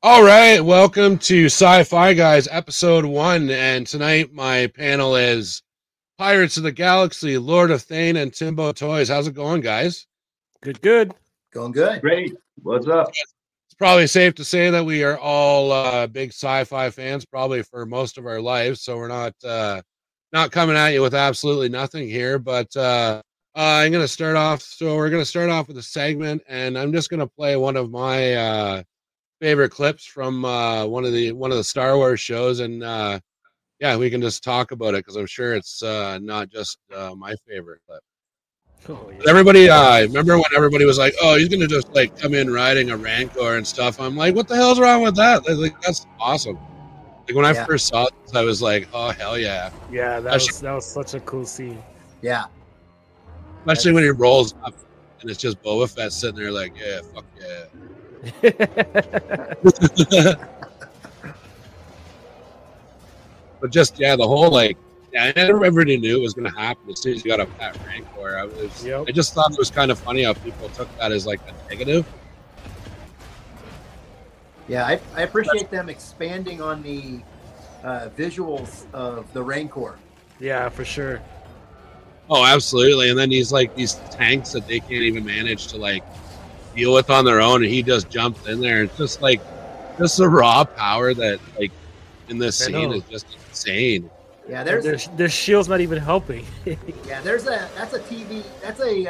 All right, welcome to Sci-Fi Guys episode 1, and tonight my panel is Pirates of the Galaxy, Lord of Thane, and Timbo Toys. How's it going, guys? Good. Going good. Great. What's up? It's probably safe to say that we are all big sci-fi fans, probably for most of our lives, so we're not coming at you with absolutely nothing here, but I'm going to start off. So we're going to start off with a segment, and I'm just going to play one of my favorite clips from one of the Star Wars shows, and yeah, we can just talk about it because I'm sure it's not just my favorite clip. Oh, yeah. Everybody, remember when everybody was like, "Oh, he's gonna just like come in riding a Rancor and stuff"? I'm like, "What the hell's wrong with that?" Like, that's awesome. Like when I first saw this, I was like, "Oh hell yeah!" Yeah, that was such a cool scene. Yeah, especially when he rolls up and it's just Boba Fett sitting there like, "Yeah, fuck yeah." But just the whole like, I never really knew it was going to happen as soon as you got a pet Rancor. I just thought it was kind of funny how people took that as like a negative. Yeah, I appreciate them expanding on the visuals of the Rancor. Yeah, for sure. Oh, absolutely. And then he's like these tanks that they can't even manage to like deal with on their own, and he just jumps in there. It's just like the raw power that like in this scene is just insane. Yeah, their shield's not even helping. Yeah, that's a TV, that's a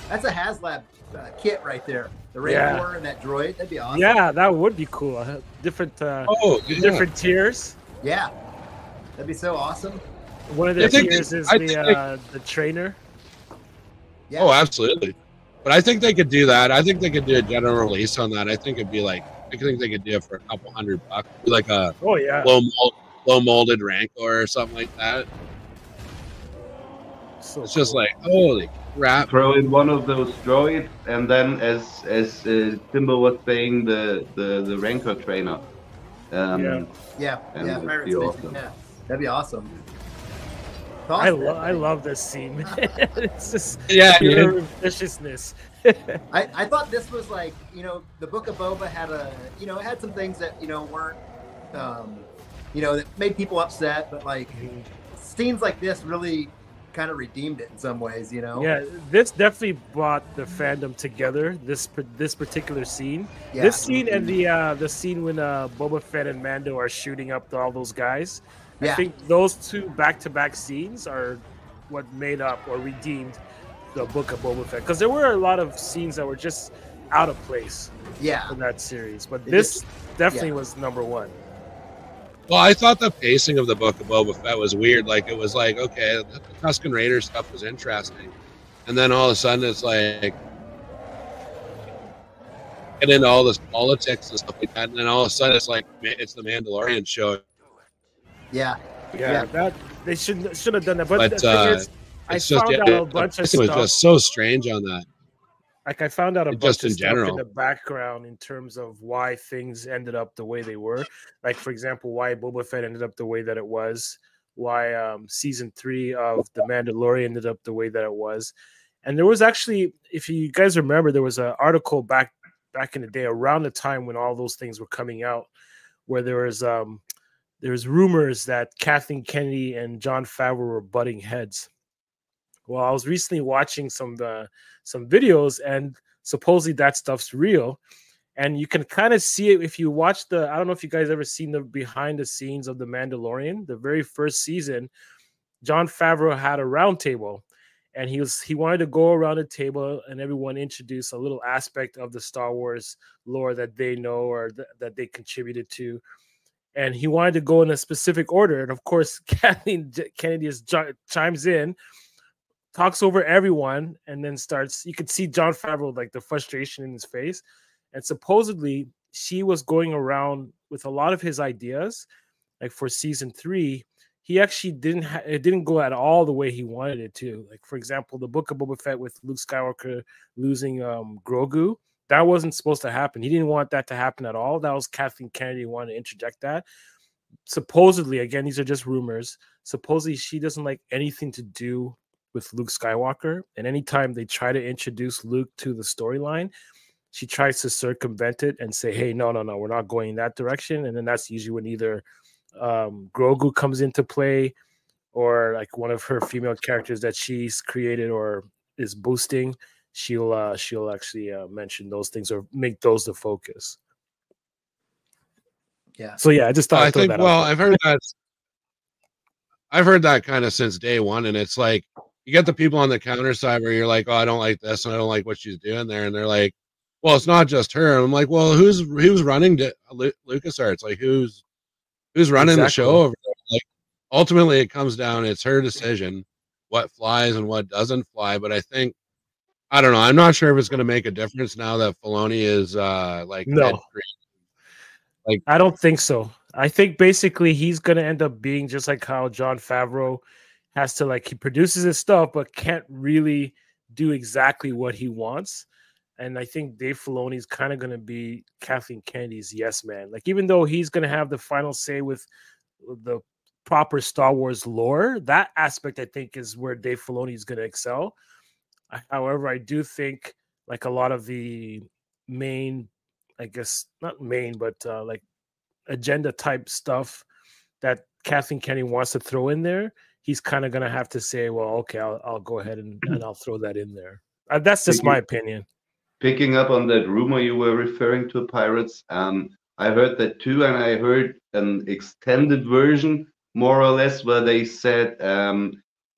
HasLab kit right there. The Rancor and that droid, that'd be awesome. Yeah, that would be cool. Different different tiers. Yeah, that'd be so awesome. One of the tiers is the trainer. Yeah. Oh, absolutely. But I think they could do that. I think they could do a general release on that. I think it'd be like, I think they could do it for a couple $100, like a low molded Rancor or something like that. So it's just like, holy crap! Throw in one of those droids, and then as Timbo was saying, the Rancor trainer. That'd be awesome. I love this scene. It's just pure viciousness. I thought this was like, the Book of Boba had it had some things that weren't that made people upset, but like scenes like this really kind of redeemed it in some ways. Yeah, this definitely brought the fandom together. This particular scene, this scene and the scene when Boba Fett and Mando are shooting up all those guys. I think those two back-to-back scenes are what made up or redeemed the Book of Boba Fett, because there were a lot of scenes that were just out of place in that series, but this definitely was number one. Well, I thought the pacing of the Book of Boba Fett was weird. Like, it was like, okay, the Tusken Raider stuff was interesting, and then all of a sudden it's like get into all this politics and stuff like that, and then all of a sudden it's like it's the Mandalorian show. Yeah. That they should have done that. But I found out a bunch of stuff. It was just so strange on that. Like, I found out a bunch of stuff in the background in terms of why things ended up the way they were. Like, for example, why Boba Fett ended up the way that it was. Why season 3 of The Mandalorian ended up the way that it was. And there was actually, if you guys remember, there was an article back in the day around the time when all those things were coming out, where there was rumors that Kathleen Kennedy and Jon Favreau were butting heads. Well, I was recently watching some videos, and supposedly that stuff's real. And you can kind of see it if you watch I don't know if you guys ever seen the behind the scenes of The Mandalorian. The very first season, Jon Favreau had a round table, and he wanted to go around the table and everyone introduce a little aspect of the Star Wars lore that they know or that they contributed to. And he wanted to go in a specific order. And of course, Kathleen Kennedy chimes in, talks over everyone, and then starts. You could see Jon Favreau, like the frustration in his face. And supposedly, she was going around with a lot of his ideas. Like for season 3, he actually it didn't go at all the way he wanted it to. Like, for example, the Book of Boba Fett with Luke Skywalker losing Grogu. That wasn't supposed to happen. He didn't want that to happen at all. That was Kathleen Kennedy who wanted to interject that. Supposedly, again, these are just rumors. Supposedly, she doesn't like anything to do with Luke Skywalker. And anytime they try to introduce Luke to the storyline, she tries to circumvent it and say, hey, no, we're not going that direction. And then that's usually when either Grogu comes into play, or like one of her female characters that she's created or is boosting, she'll actually mention those things or make those the focus. Yeah. So yeah, I just thought I've heard that kind of since day one, and it's like you get the people on the counter side where you're like, oh, I don't like this and I don't like what she's doing there, and they're like, well, it's not just her. And I'm like, well, who's running LucasArts? Like who's running the show over there? Like ultimately it comes down, it's her decision what flies and what doesn't fly. But I don't know, I'm not sure if it's going to make a difference now that Filoni is no. Like, I don't think so. I think basically he's going to end up being just like how Jon Favreau has to, like, he produces his stuff but can't really do exactly what he wants. And I think Dave Filoni is kind of going to be Kathleen Kennedy's yes man. Like, even though he's going to have the final say with the proper Star Wars lore, that aspect I think is where Dave Filoni is going to excel. However, I do think like a lot of the main, I guess not main, but like agenda type stuff that Kathleen Kennedy wants to throw in there, he's kind of going to have to say, well, okay, I'll go ahead and I'll throw that in there. That's just my opinion. Picking up on that rumor you were referring to, Pirates, I heard that too, and I heard an extended version, more or less, where they said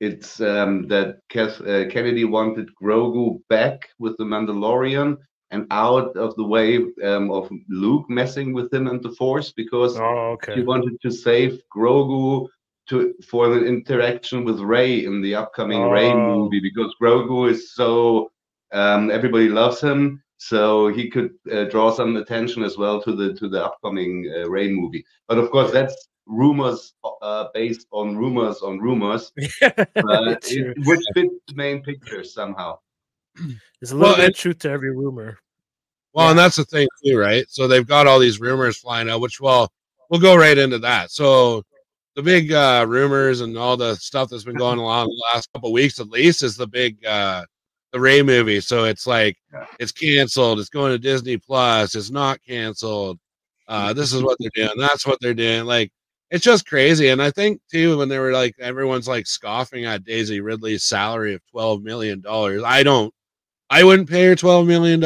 it's that Kennedy wanted Grogu back with the Mandalorian and out of the way of Luke messing with him and the Force, because he wanted to save Grogu for the interaction with Rey in the upcoming Rey movie, because Grogu is so everybody loves him, so he could draw some attention as well to the upcoming Rey movie. But of course, that's rumors based on rumors, but it would fit the main picture somehow. There's a little bit of truth to every rumor. Well, and that's the thing too, right? So they've got all these rumors flying out, which we'll go right into that. So the big rumors and all the stuff that's been going along the last couple of weeks, at least, is the big the Rey movie. So it's like it's canceled. It's going to Disney Plus. It's not canceled. This is what they're doing. That's what they're doing. Like, it's just crazy. And I think too, when they were like, everyone's like scoffing at Daisy Ridley's salary of $12 million. I wouldn't pay her $12 million.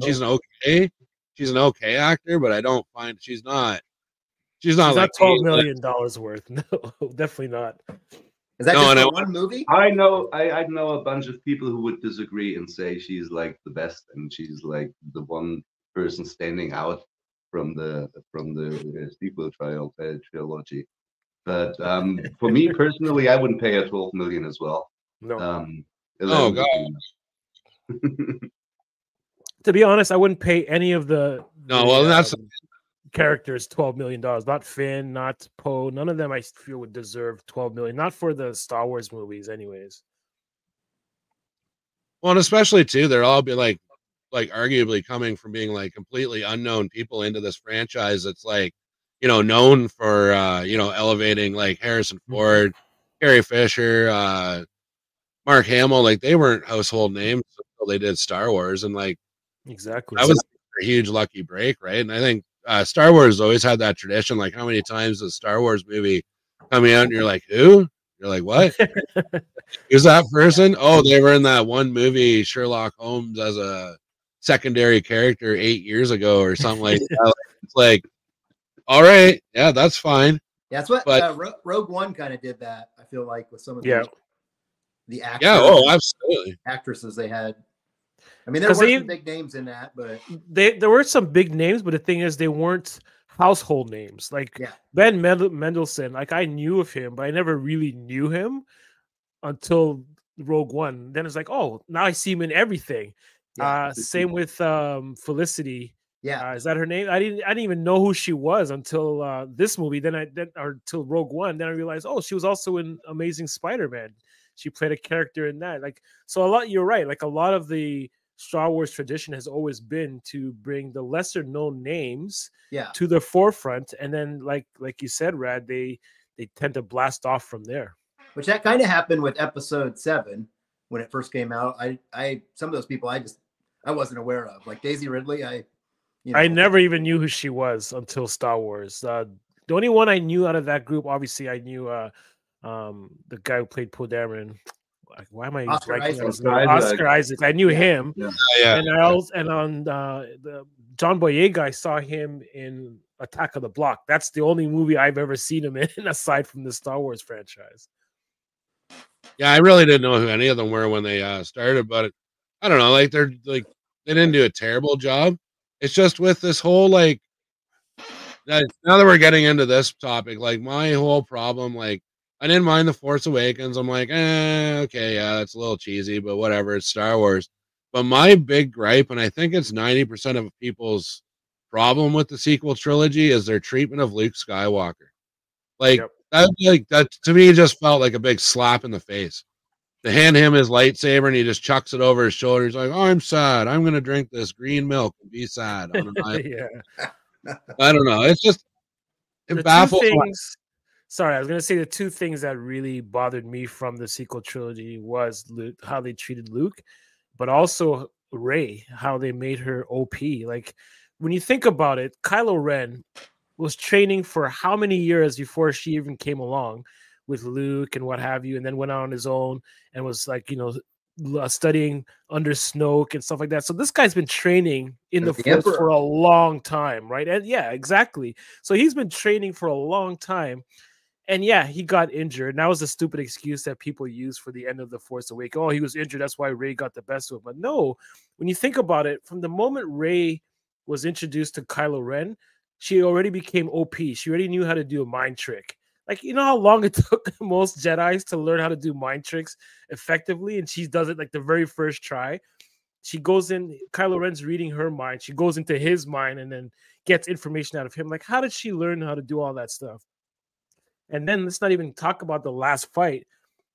She's an okay actor, but I don't find she's not like $12 million worth. No, definitely not. Is that just for one movie? I know a bunch of people who would disagree and say she's like the best and she's like the one person standing out from the sequel trilogy. But for me personally, I wouldn't pay her $12 million as well. No. Oh God. To be honest, I wouldn't pay any of the that's characters $12 million. Not Finn, not Poe. None of them I feel would deserve $12 million. Not for the Star Wars movies, anyways. Well, and especially too, they're all be like arguably coming from being like completely unknown people into this franchise that's like, known for elevating like Harrison Ford, Carrie Fisher, Mark Hamill. Like, they weren't household names until they did Star Wars, and like exactly that was a huge lucky break, right? And I think Star Wars always had that tradition. Like, how many times does Star Wars movie coming out and you're like, who? You're like, what? Who's that person? Oh, they were in that one movie, Sherlock Holmes, as a secondary character 8 years ago or something like that. It's like, all right, yeah, that's fine. Yeah, that's what Rogue One kind of did that, I feel like, with some of the actors. Yeah, absolutely. Actresses they had. I mean, there were some big names in that, but there were some big names, but the thing is, they weren't household names. Like Ben Mendelsohn, like, I knew of him, but I never really knew him until Rogue One. Then it's like, oh, now I see him in everything. Same with Felicity. Is that her name? I didn't even know who she was until this movie. Until Rogue One. Then I realized, oh, she was also in Amazing Spider-Man. She played a character in that. Like, so you're right. Like, a lot of the Star Wars tradition has always been to bring the lesser known names to the forefront, and then like you said, Rad, they tend to blast off from there. Which that kind of happened with Episode 7 when it first came out. I some of those people I I wasn't aware of. Like Daisy Ridley, I never even knew who she was until Star Wars. The only one I knew out of that group, obviously, I knew the guy who played Poe Dameron. Why am I Oscar Isaac? I knew him. Yeah. And I also, and on the John Boyega, I saw him in Attack of the Block. That's the only movie I've ever seen him in, aside from the Star Wars franchise. Yeah, I really didn't know who any of them were when they started, but I don't know. Like they didn't do a terrible job. It's just with this whole like. Now that we're getting into this topic, like my whole problem, like I didn't mind The Force Awakens. I'm like, okay, yeah, that's a little cheesy, but whatever. It's Star Wars. But my big gripe, and I think it's 90% of people's problem with the sequel trilogy, is their treatment of Luke Skywalker. Like that to me just felt like a big slap in the face. To hand him his lightsaber and he just chucks it over his shoulder. He's like, "Oh, I'm sad. I'm gonna drink this green milk and be sad on an island." Yeah. I don't know. It's just it baffles. Sorry, I was gonna say the two things that really bothered me from the sequel trilogy was Luke, how they treated Luke, but also Rey, how they made her OP. Like when you think about it, Kylo Ren was training for how many years before she even came along with Luke and what have you, and then went out on his own and was like, studying under Snoke and stuff like that. So this guy's been training in the Force for a long time, right? And yeah, exactly. So he's been training for a long time. And yeah, he got injured. And that was a stupid excuse that people use for the end of The Force Awakens. Oh, he was injured. That's why Rey got the best of him. But no, when you think about it, from the moment Rey was introduced to Kylo Ren, she already became OP. She already knew how to do a mind trick. Like, you know how long it took most Jedis to learn how to do mind tricks effectively? And she does it like the very first try. She goes in, Kylo Ren's reading her mind. She goes into his mind and then gets information out of him. Like, how did she learn how to do all that stuff? And then let's not even talk about the last fight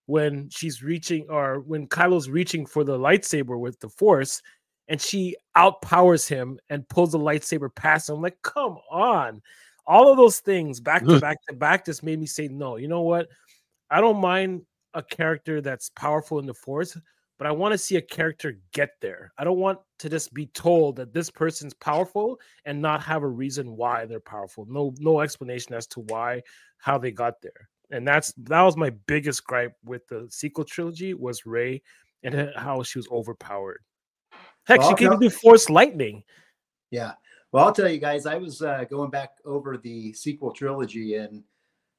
when she's reaching, or when Kylo's reaching for the lightsaber with the Force, and she outpowers him and pulls the lightsaber past him. I'm like, come on. All of those things back to back to back just made me say, no, you know what? I don't mind a character that's powerful in the Force, but I want to see a character get there. I don't want to just be told that this person's powerful and not have a reason why they're powerful. No explanation as to why, how they got there. And that was my biggest gripe with the sequel trilogy, was Rey and how she was overpowered. Heck, she can even do Force lightning. Yeah. Well, I'll tell you guys, I was going back over the sequel trilogy, and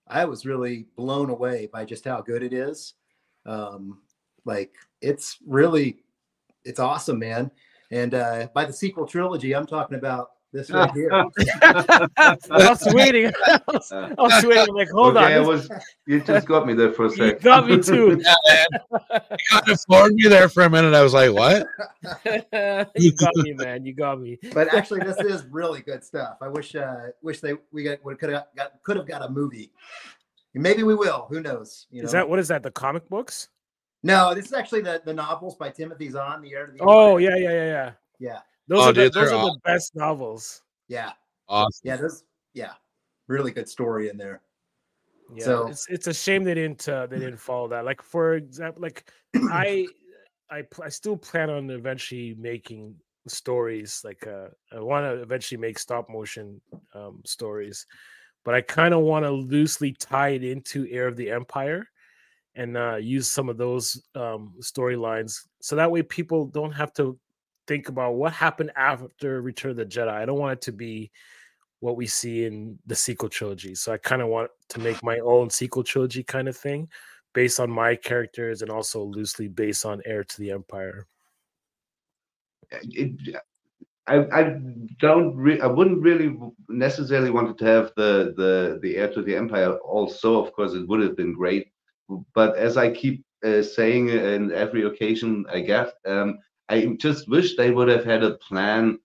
I was really blown away by just how good it is. Like, it's awesome, man. And by the sequel trilogy, I'm talking about this right here. I was waiting. I was waiting. I'm like, hold on. You just got me there for a second. You got me too. You kind of floored me there for a minute. I was like, what? You got me, man. You got me. But actually, this is really good stuff. I wish we could have got a movie. Maybe we will. Who knows? What is that? The comic books? No, this is actually the novels by Timothy Zahn. The Heir to the Empire. Oh yeah. Those are the best novels. Yeah. Awesome. Yeah, really good story in there. Yeah, so it's a shame they didn't follow that. Like, for example, like I still plan on eventually making stories. Like I want to eventually make stop motion stories, but I kind of want to loosely tie it into Heir of the Empire and use some of those storylines, so that way people don't have to think about what happened after Return of the Jedi. I don't want it to be what we see in the sequel trilogy. So I kind of want to make my own sequel trilogy kind of thing based on my characters and also loosely based on Heir to the Empire. I wouldn't really necessarily want to have the Heir to the Empire. Also, of course, it would have been great. But as I keep saying in every occasion I get, I just wish they would have had a plan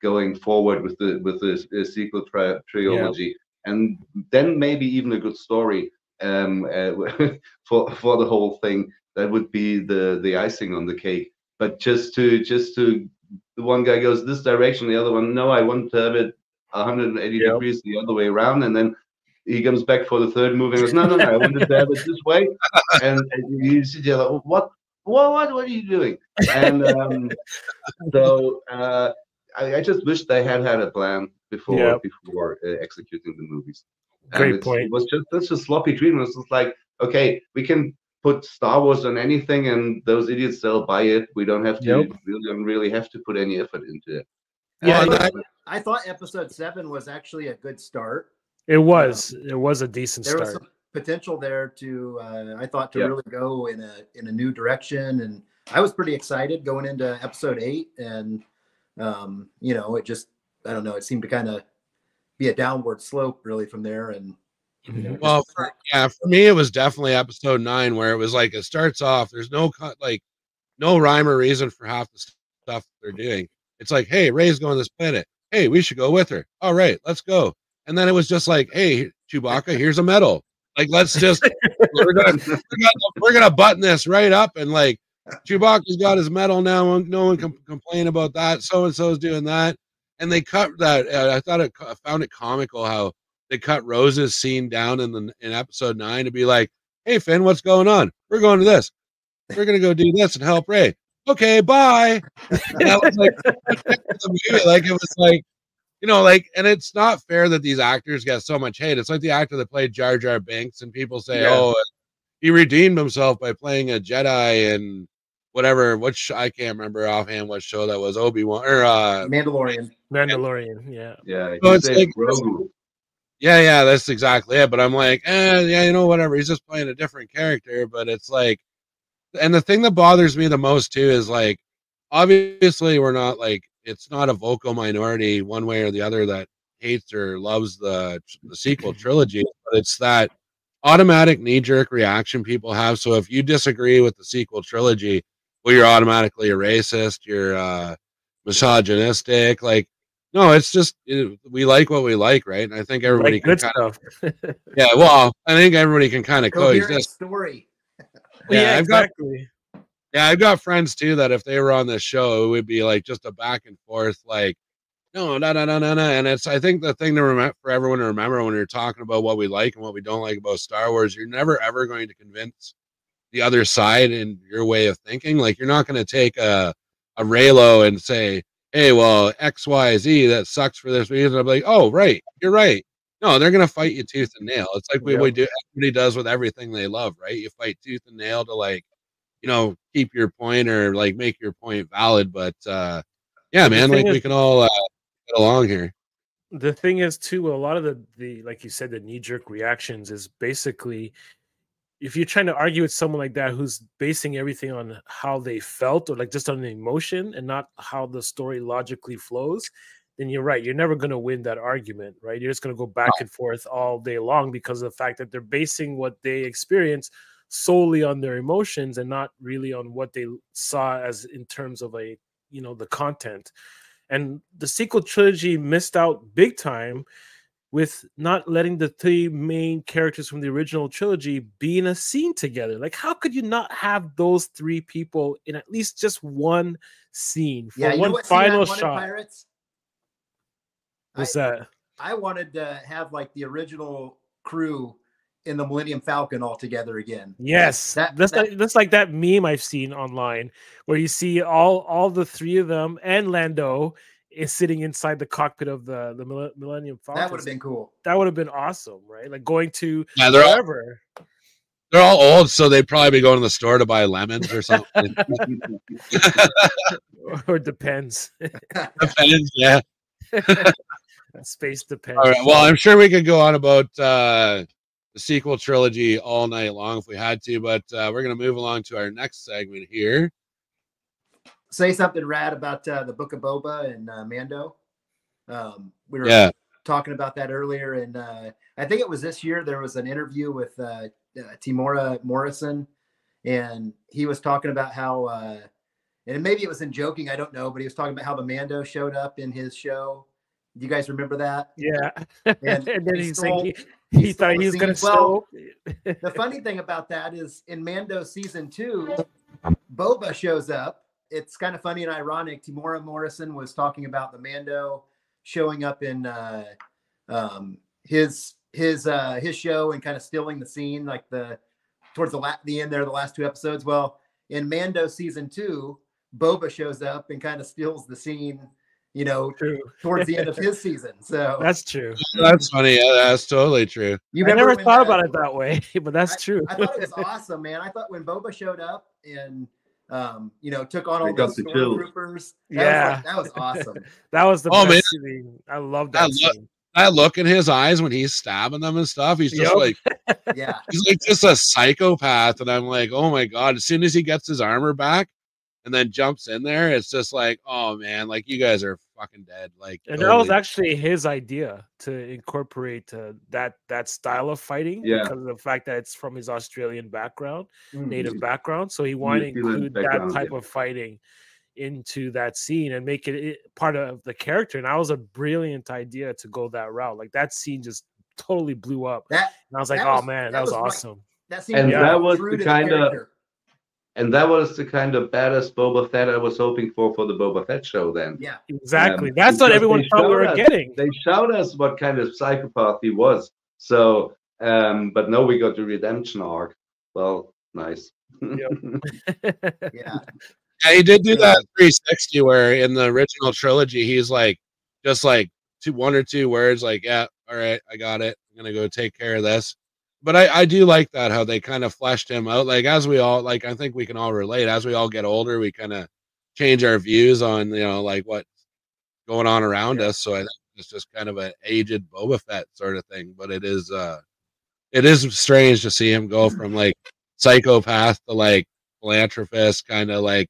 going forward with the sequel trilogy, and then maybe even a good story for the whole thing. That would be the icing on the cake. But just to the one guy goes this direction, the other one, no, I want to have it 180 degrees the other way around, and then he comes back for the third movie and goes, no, I wanted to have it this way, and you see, what what are you doing? And so I just wish they had a plan before executing the movies. Great point. It was just such a sloppy treatment. It was just like, okay, we can put Star Wars on anything, and those idiots they'll buy it. We don't have to. We don't really have to put any effort into it. Yeah, I thought Episode 7 was actually a good start. It was. It was a decent start. There was some potential there to, I thought, to really go in a new direction, and I was pretty excited going into Episode 8, and you know, it just, I don't know, it seemed to kind of be a downward slope really from there, and you know, well, for me, it was definitely Episode 9 where it was like it starts off. There's no rhyme or reason for half the stuff they're doing. It's like, hey, Rey's going to this planet. Hey, we should go with her. All right, let's go. And then it was just like, hey, Chewbacca, here's a medal. Like, let's just we're gonna button this right up, and like Chewbacca's got his medal now. No one can complain about that. So and so is doing that, and they cut that. I found it comical how they cut Rose's scene down in Episode 9 to be like, hey, Finn, what's going on? We're going to this. We're gonna go do this and help Rey. Okay, bye. And that was like the movie. Like, it was like, you know, like, and it's not fair that these actors get so much hate. It's like the actor that played Jar Jar Binks, and people say, oh, he redeemed himself by playing a Jedi and whatever. I can't remember offhand what show that was. Obi-Wan or Mandalorian. Yeah. So it's like Grogu. Yeah, that's exactly it. But I'm like, yeah, you know, whatever. He's just playing a different character. But it's like, and the thing that bothers me the most too is like, obviously we're not like, it's not a vocal minority one way or the other that hates or loves the sequel trilogy, but it's that automatic knee-jerk reaction people have. So if you disagree with the sequel trilogy, well, you're automatically a racist, you're misogynistic. Like, no, it's just we like what we like, right? And I think everybody can kind of yeah. Well, I think everybody can kind of coexist. Story. Yeah, I've got friends too that if they were on this show, it would be like just a back and forth, like, no. And it's, I think the thing for everyone to remember when you're talking about what we like and what we don't like about Star Wars, you're never ever going to convince the other side in your way of thinking. Like, you're not going to take a Reylo and say, hey, well, X, Y, Z, that sucks for this reason. I'm like, oh, right, you're right. No, they're going to fight you tooth and nail. It's like we do, everybody does with everything they love, right? You fight tooth and nail to, like, you know, keep your point or like make your point valid. But yeah, man, like, we can all get along here. The thing is too, a lot of the like you said, the knee-jerk reactions is basically, if you're trying to argue with someone like that who's basing everything on how they felt or like just on the emotion and not how the story logically flows, then you're right. You're never going to win that argument, right? You're just going to go back and forth all day long because of the fact that they're basing what they experience solely on their emotions and not really on what they saw as in terms of the content. And the sequel trilogy missed out big time with not letting the three main characters from the original trilogy be in a scene together. Like, how could you not have those three people in at least just one scene for one final shot? Pirates? What's that? I wanted to have like the original crew in the Millennium Falcon all together again. Yes, that's like that meme I've seen online where you see all the three of them and Lando is sitting inside the cockpit of the Millennium Falcon. That would have been cool. That would have been awesome, right? Like going to wherever. They're all old, so they'd probably be going to the store to buy lemons or something. Or depends. Depends, yeah. Space depends. All right. Well, I'm sure we could go on about the sequel trilogy all night long if we had to, but we're going to move along to our next segment here. Say something rad about the Book of Boba and Mando. We were talking about that earlier, and I think it was this year there was an interview with Temuera Morrison, and he was talking about how, and maybe it was in joking, I don't know, but he was talking about how the Mando showed up in his show. Do you guys remember that? Yeah. And then he thought he was going to steal. The funny thing about that is in Mando season 2, Boba shows up. It's kind of funny and ironic. Temuera Morrison was talking about the Mando showing up in his show and kind of stealing the scene, like towards the end there, the last 2 episodes. Well, in Mando season 2, Boba shows up and kind of steals the scene, you know, towards the end of his season. So that's true. That's funny. Yeah, that's totally true. I never thought about it that way, but that's true. I thought it was awesome, man. I thought when Boba showed up and you know, took on all those stormtroopers, that was awesome. That was the best scene. I love that scene. That look in his eyes when he's stabbing them and stuff, he's just like, yeah, he's like just a psychopath. And I'm like, oh my God, as soon as he gets his armor back and then jumps in there, it's just like, oh man, like you guys are fucking dead. Like, and that was actually his idea to incorporate that style of fighting because of the fact that it's from his Australian background, native background. So he wanted to include that type of fighting into that scene and make it part of the character. And that was a brilliant idea to go that route. Like that scene just totally blew up. And I was like, oh man, that was awesome. That scene, and that was the kind of. And that was the kind of badass Boba Fett I was hoping for the Boba Fett show then. Yeah, exactly. That's what everyone thought we were getting. They showed us what kind of psychopath he was. So, but no, we got the redemption arc. Well, nice. Yeah, he did do that 360 where in the original trilogy, he's like, just like one or two words like, yeah, all right, I got it. I'm going to go take care of this. But I do like that, how they kind of fleshed him out. Like, as we all, like, I think we can all relate. As we all get older, we kind of change our views on, you know, like what's going on around us. So I think it's just kind of an aged Boba Fett sort of thing. But it is strange to see him go from like psychopath to like philanthropist, kind of like,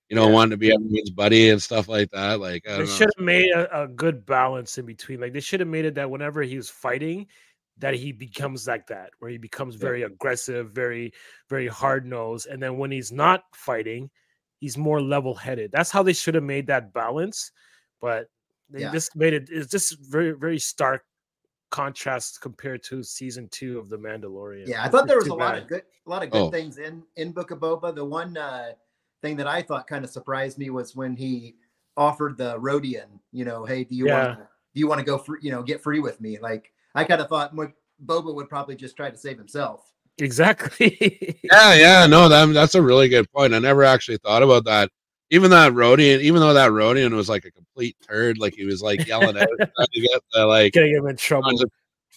you know, wanting to be everyone's buddy and stuff like that. Like, they should have made a good balance in between. Like, they should have made it that whenever he was fighting, that he becomes like that, where he becomes very aggressive, very, very hard-nosed. And then when he's not fighting, he's more level-headed. That's how they should have made that balance. But they just made it's just very, very stark contrast compared to season 2 of The Mandalorian. Yeah, I thought there was a lot of good things in Book of Boba. The one thing that I thought kind of surprised me was when he offered the Rodian, you know, hey, do you want to go free, you know, get free with me? Like, I kind of thought Boba would probably just try to save himself. Exactly. No, that's a really good point. I never actually thought about that. Even though that Rodian was like a complete turd, like he was like yelling out trying to get the like getting him in trouble.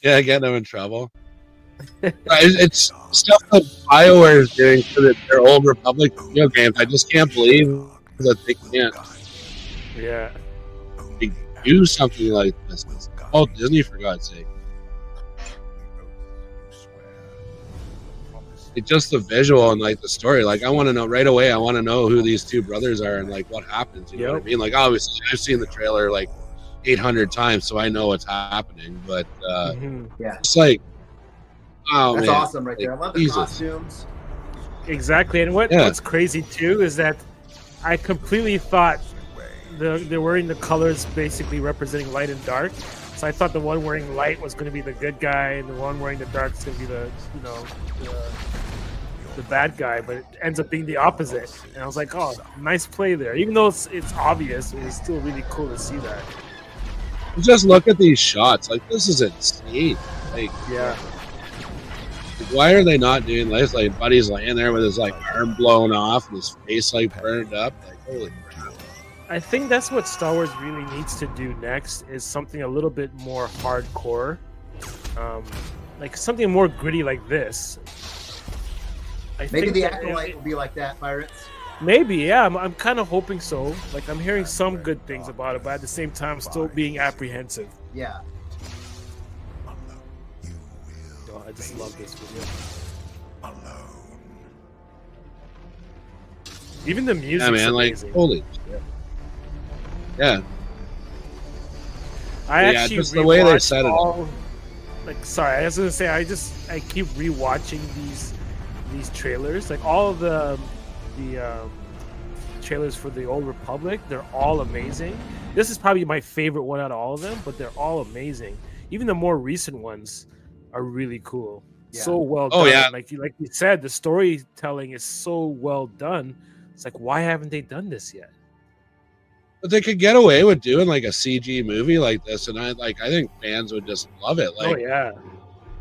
Getting him in trouble. It's stuff that BioWare is doing for their old Republic video games. I just can't believe that they can't. Yeah. Do something like this. Oh, Disney, for God's sake. It's just the visual and like the story. Like, I want to know right away. I want to know who these two brothers are and like what happens. You know what I mean? Like, obviously, I've seen the trailer like 800 times, so I know what's happening. But it's like, oh, that's man. awesome right there. I love the costumes. Exactly, and what's crazy too is that I completely thought they're wearing the colors basically representing light and dark. So I thought the one wearing light was going to be the good guy, and the one wearing the dark is going to be the bad guy. But it ends up being the opposite. And I was like, oh, nice play there. Even though it's obvious, it was still really cool to see that. Just look at these shots. Like, this is insane. Like, why are they not doing this? Like, Buddy's laying there with his like arm blown off and his face like burned up. Like, holy crap. I think that's what Star Wars really needs to do next, is something a little bit more hardcore, like something more gritty like this. Maybe the Acolyte will be like that, Pirates. Maybe, yeah. I'm kind of hoping so. Like, I'm hearing some good things about it, but at the same time, still being apprehensive. Yeah. Oh, I just love this video. Even the music. Yeah, man. Amazing. Like, holy shit. Yeah. I actually just the way they set it up. Like, sorry, I was gonna say I keep rewatching these trailers. Like, all of the trailers for the Old Republic, they're all amazing. This is probably my favorite one out of all of them, but they're all amazing. Even the more recent ones are really cool. Yeah. So well done. Yeah. Like you said, the storytelling is so well done. It's like, why haven't they done this yet? But they could get away with doing like a CG movie like this, and I think fans would just love it. Like,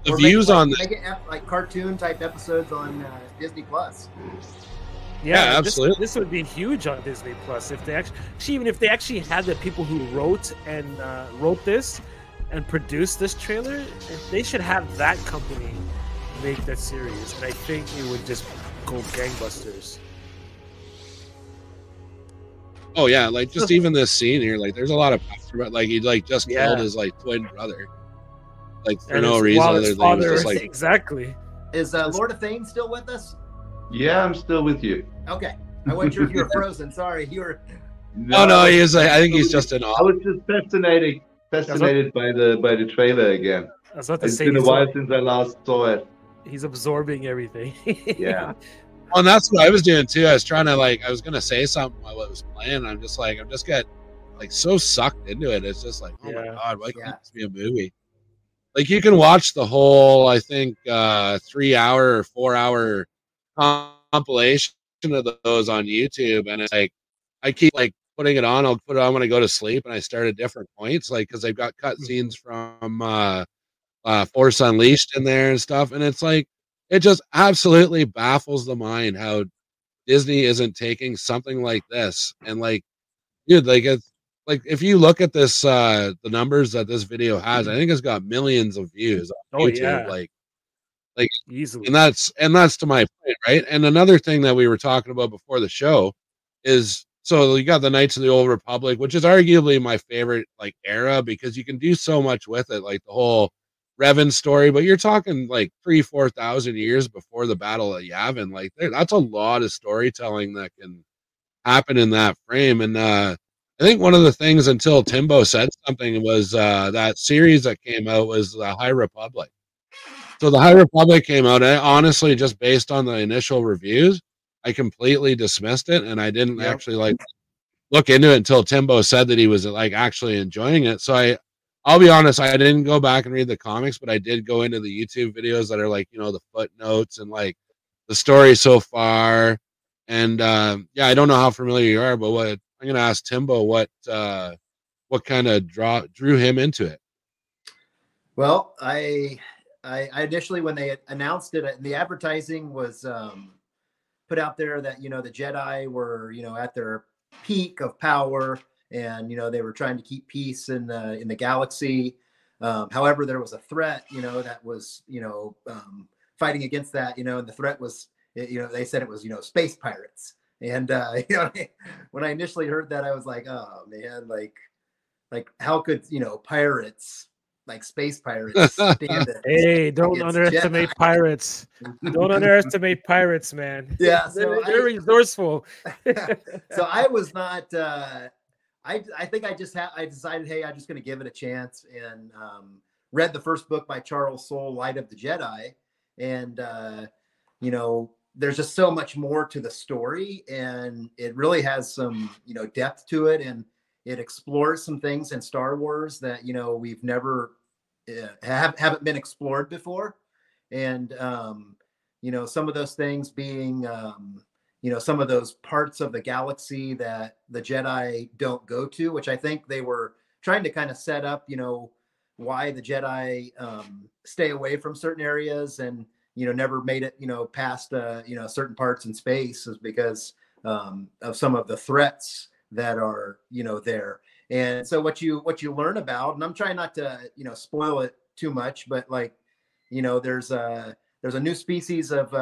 the views on make it like cartoon type episodes on Disney Plus. Yeah, absolutely. This would be huge on Disney Plus if they actually, even if they actually had the people who wrote this and produced this trailer, they should have that company make that series, and I think it would just go gangbusters. Oh yeah, like just even this scene here, like there's a lot of power, but like he like just killed his like twin brother, like for no reason other than he was just like exactly. Is Lord of Thane still with us? Yeah, I'm still with you. Okay, I wasn't sure if you were frozen. Sorry, you were. No, he is. I think he's just in awe. I was just fascinated by the trailer again. It's been a while since I last saw it. He's absorbing everything. Yeah. Well, and that's what I was doing too. I was trying to I was gonna say something while I was playing. I'm just getting like so sucked into it. It's just like, oh my god, why can't this be a movie? Like you can watch the whole, I think, 3-hour or 4-hour compilation of those on YouTube, and it's like I keep like putting it on. I'll put it on when I go to sleep, and I start at different points, like because they've got cut scenes from Force Unleashed in there and stuff, and it's like it just absolutely baffles the mind how Disney isn't taking something like this and like, dude, like it's like if you look at this, the numbers that this video has, I think it's got millions of views on YouTube, like easily, and that's to my point, right? And another thing that we were talking about before the show is, so you got the Knights of the Old Republic, which is arguably my favorite like era because you can do so much with it, like the whole Revan story, but you're talking like 3,000-4,000 years before the Battle of Yavin. Like that's a lot of storytelling that can happen in that frame. And I think one of the things until Timbo said something was that series that came out was the High Republic. So the High Republic came out, and honestly, just based on the initial reviews, I completely dismissed it, and I didn't actually like look into it until Timbo said that he was like actually enjoying it. So I'll be honest, I didn't go back and read the comics, but I did go into the YouTube videos that are like, you know, the footnotes and like the story so far. And yeah, I don't know how familiar you are, but I'm gonna ask Timbo what kind of drew him into it. Well, I initially, when they announced it, the advertising was put out there that, you know, the Jedi were, you know, at their peak of power, and, you know, they were trying to keep peace in the galaxy. However, there was a threat, you know, that was, you know, fighting against that, you know, and the threat was, you know, they said it was, you know, space pirates. And, you know, when I initially heard that, I was like, oh man, like how could, you know, pirates, like space pirates, stand it? Hey, don't underestimate Jedi. Pirates. Don't underestimate pirates, man. Yeah, so they're resourceful. So I was not. I think I decided, hey, I'm just going to give it a chance, and read the first book by Charles Soule, Light of the Jedi, and you know, there's just so much more to the story, and it really has some, you know, depth to it, and it explores some things in Star Wars that, you know, we've never haven't been explored before, and you know, some of those things being you know, some of those parts of the galaxy that the Jedi don't go to, which I think they were trying to kind of set up, you know, why the Jedi stay away from certain areas and, you know, never made it, you know, past you know, certain parts in space, is because of some of the threats that are, you know, there. And so what you learn about, and I'm trying not to, you know, spoil it too much, but like, you know, there's a new species of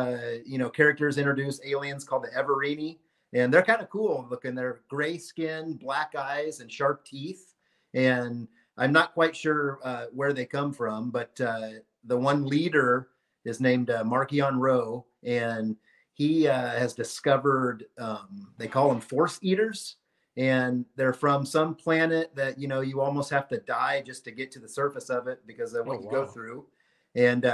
you know, characters introduced, aliens, called the Everini, and they're kind of cool looking. They're gray skin, black eyes, and sharp teeth. And I'm not quite sure where they come from, but the one leader is named Markion Ro, and he has discovered, they call them Force Eaters, and they're from some planet that, you know, you almost have to die just to get to the surface of it because of what you go through. And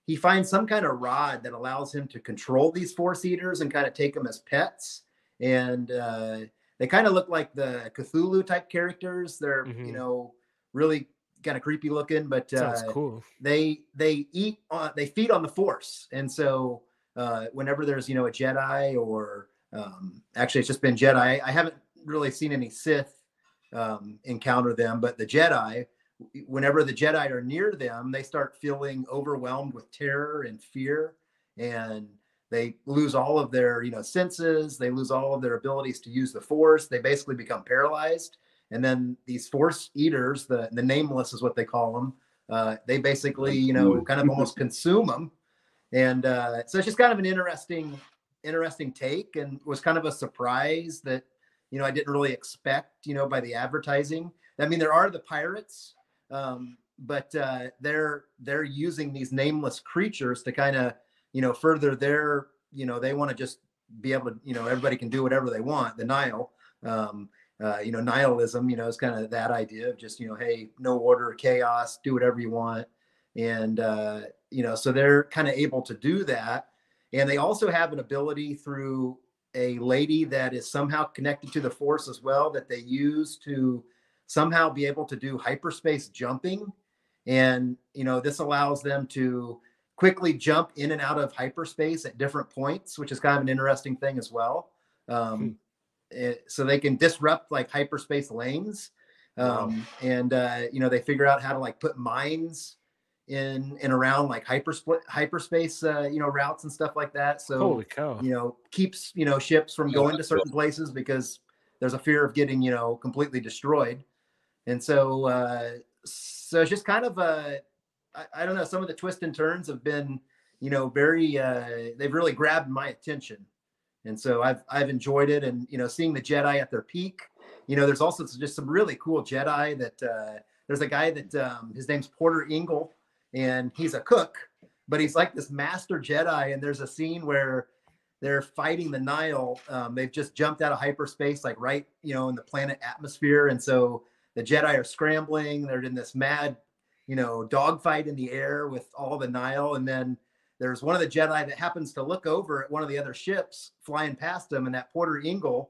he finds some kind of rod that allows him to control these Force Eaters and kind of take them as pets. And they kind of look like the Cthulhu type characters. They're, you know, really kind of creepy looking, but sounds cool. They feed on the Force. And so whenever there's, you know, a Jedi, or actually it's just been Jedi. I haven't really seen any Sith encounter them, but the Jedi, whenever the Jedi are near them, they start feeling overwhelmed with terror and fear, and they lose all of their, senses. They lose all of their abilities to use the force. They basically become paralyzed. And then these force eaters, the nameless is what they call them. They basically, kind of almost consume them. And so it's just kind of an interesting take, and was kind of a surprise that, I didn't really expect, by the advertising. I mean, there are the pirates, but they're using these nameless creatures to kind of, further their, they want to just be able to, everybody can do whatever they want. The Nile, nihilism, is kind of that idea of just, hey, no order, chaos, do whatever you want. And, so they're kind of able to do that. And they also have an ability through a lady that is somehow connected to the force as well, that they use to somehow be able to do hyperspace jumping. And, this allows them to quickly jump in and out of hyperspace at different points, which is kind of an interesting thing as well. So they can disrupt like hyperspace lanes. And, they figure out how to like put mines in and around like hyperspace, routes and stuff like that. So, holy cow. Keeps, ships from going to certain places because there's a fear of getting, completely destroyed. And so, so it's just kind of I don't know, some of the twists and turns have been, very, they've really grabbed my attention. And so I've enjoyed it. And, seeing the Jedi at their peak, there's also just some really cool Jedi that, there's a guy that, his name's Porter Engle, and he's a cook, but he's like this master Jedi. And there's a scene where they're fighting the Nile. They've just jumped out of hyperspace, like right, in the planet atmosphere. And so the Jedi are scrambling. They're in this mad, dogfight in the air with all the Nile. And then there's one of the Jedi that happens to look over at one of the other ships flying past him. And that Porter Engle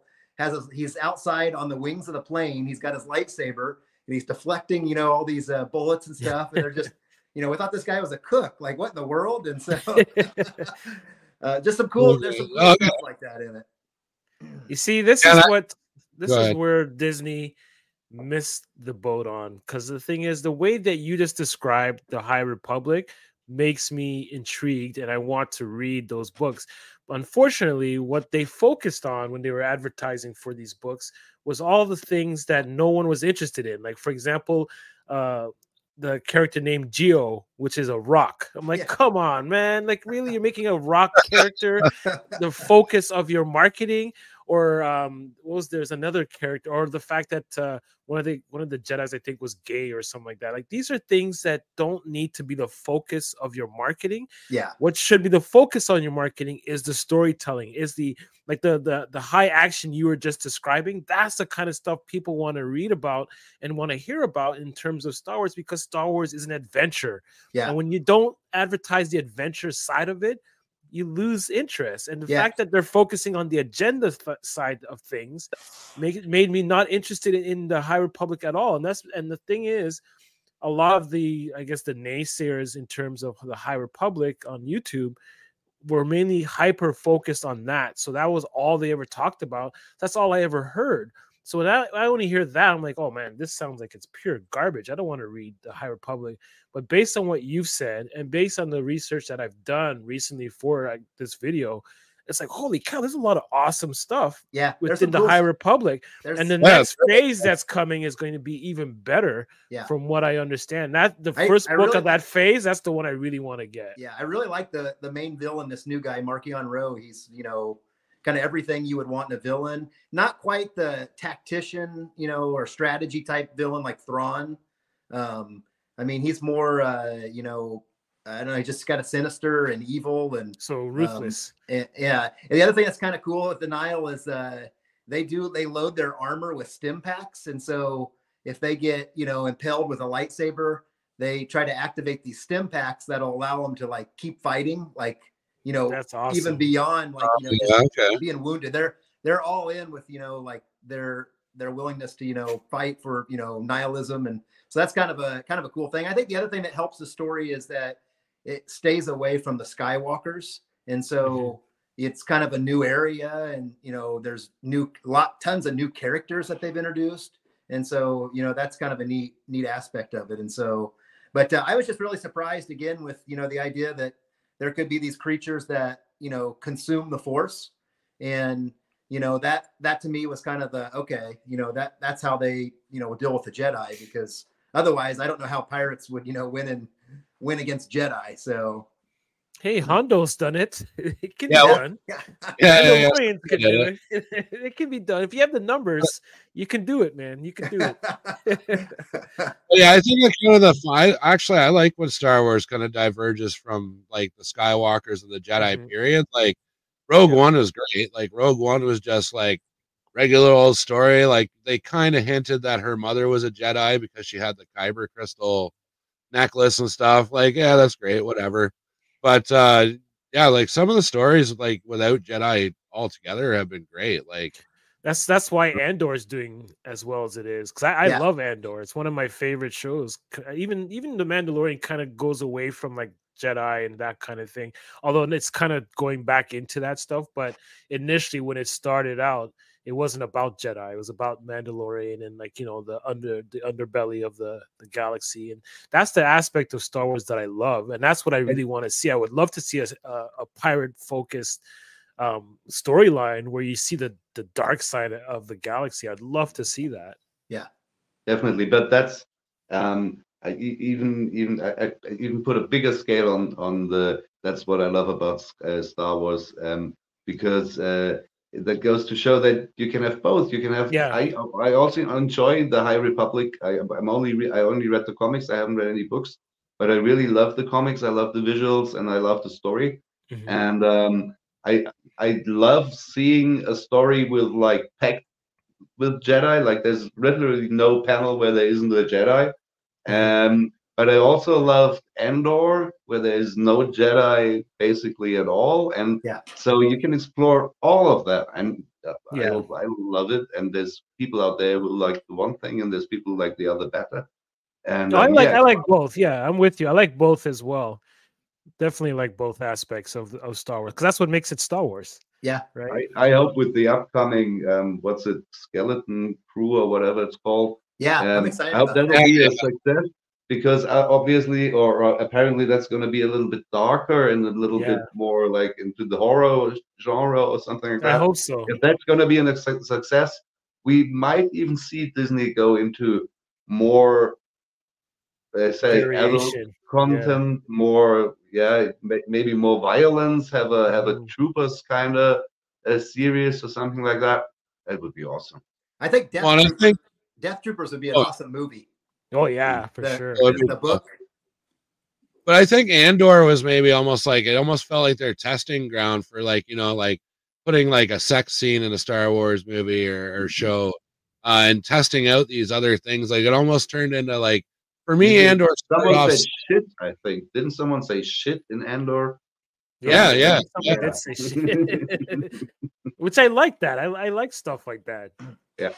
he's outside on the wings of the plane. He's got his lightsaber and he's deflecting, all these bullets and stuff. And they're just, we thought this guy was a cook. Like, what in the world? And so just some cool, there's some cool stuff like that in it. You see, this is where Disney missed the boat on, because the thing is, the way that you just described the High Republic makes me intrigued and I want to read those books. Unfortunately, what they focused on when they were advertising for these books was all the things that no one was interested in. Like, for example, the character named Geo, which is a rock. I'm like, come on, man. Like, really, you're making a rock character the focus of your marketing? Or there's another character, or the fact that one of the Jedis, I think, was gay or something like that. Like, these are things that don't need to be the focus of your marketing. Yeah. What should be the focus on your marketing is the storytelling, is the high action you were just describing. That's the kind of stuff people want to read about and want to hear about in terms of Star Wars, because Star Wars is an adventure. Yeah. And when you don't advertise the adventure side of it, you lose interest. And the fact that they're focusing on the agenda side of things made me not interested in the High Republic at all. And the thing is, a lot of the naysayers in terms of the High Republic on YouTube were mainly hyper focused on that. So that was all they ever talked about. That's all I ever heard. So when I only hear that, I'm like, oh man, this sounds like it's pure garbage. I don't want to read the High Republic. But based on what you've said and based on the research that I've done recently for this video, it's like, holy cow, there's a lot of awesome stuff within the High Republic. And the next phase that's coming is going to be even better from what I understand. The first book of that phase, that's the one I really want to get. Yeah, I really like the main villain, this new guy, Markion Rowe. He's, kind of everything you would want in a villain. Not quite the tactician, or strategy type villain like Thrawn. I mean, he's more, I don't know, he's just kind of sinister and evil and so ruthless. And the other thing that's kind of cool with the Nile is they load their armor with stim packs. And so if they get, impaled with a lightsaber, they try to activate these stim packs that'll allow them to like keep fighting, like, that's awesome. Even beyond like being wounded. They're all in with like their willingness to fight for nihilism, and so that's kind of a cool thing. I think the other thing that helps the story is that it stays away from the Skywalkers, and so it's kind of a new area, and there's tons of new characters that they've introduced, and so that's kind of a neat aspect of it. And so, but I was just really surprised again with the idea that there could be these creatures that you know, consume the Force, and you know that to me was kind of the okay, you know, that's how they, you know, deal with the Jedi, because otherwise I don't know how pirates would, you know, win against Jedi. So hey, Hondo's done it. It can be done. Yeah. Can do it. It can be done. If you have the numbers, you can do it, man. You can do it. Yeah, I think kind of I like when Star Wars kind of diverges from like the Skywalkers and the Jedi period. Like Rogue One was great. Like Rogue One was just like regular old story. Like they kind of hinted that her mother was a Jedi because she had the Kyber crystal necklace and stuff. Like, yeah, that's great, whatever. But yeah, like some of the stories like without Jedi altogether have been great. Like that's why Andor is doing as well as it is, because I love Andor. It's one of my favorite shows. Even the Mandalorian kind of goes away from like Jedi and that kind of thing, although it's kind of going back into that stuff. But initially when it started out, it wasn't about Jedi. It was about Mandalorian and like, you know, the underbelly of the galaxy. And that's the aspect of Star Wars that I love. And that's what I really want to see. I would love to see a pirate focused storyline where you see the dark side of the galaxy. I'd love to see that. Yeah, definitely. But that's I even put a bigger scale on the. That's what I love about Star Wars, because that goes to show that you can have both. You can have. Yeah. I also enjoy the High Republic. I only read the comics. I haven't read any books, but I really love the comics. I love the visuals and I love the story. And I love seeing a story with like packed with Jedi. Like there's literally no panel where there isn't a Jedi. But I also love Andor, where there is no Jedi basically at all, and so you can explore all of that. And I love it. And there's people out there who like the one thing, and there's people who like the other better. And I like both. Yeah, I'm with you. I like both as well. Definitely like both aspects of Star Wars, because that's what makes it Star Wars. Yeah, right. I hope with the upcoming what's it, Skeleton Crew or whatever it's called. Yeah, I'm excited. I hope that'll be a success, because obviously or apparently that's going to be a little bit darker and a little bit more like into the horror genre or something like that. I hope so. If that's going to be a success, we might even see Disney go into more, say, adult content, more, maybe more violence. Have a Troopers kind of a series or something like that. That would be awesome. I think Death Troopers would be an awesome movie. Oh yeah, for sure. The book. But I think Andor was maybe almost like, it almost felt like their testing ground for like, you know, like putting like a sex scene in a Star Wars movie or show, and testing out these other things. Like it almost turned into like, for me, Andor. Someone said shit, I think. Didn't someone say shit in Andor? Yeah. Did say shit. Which I like that. I like stuff like that. Yeah.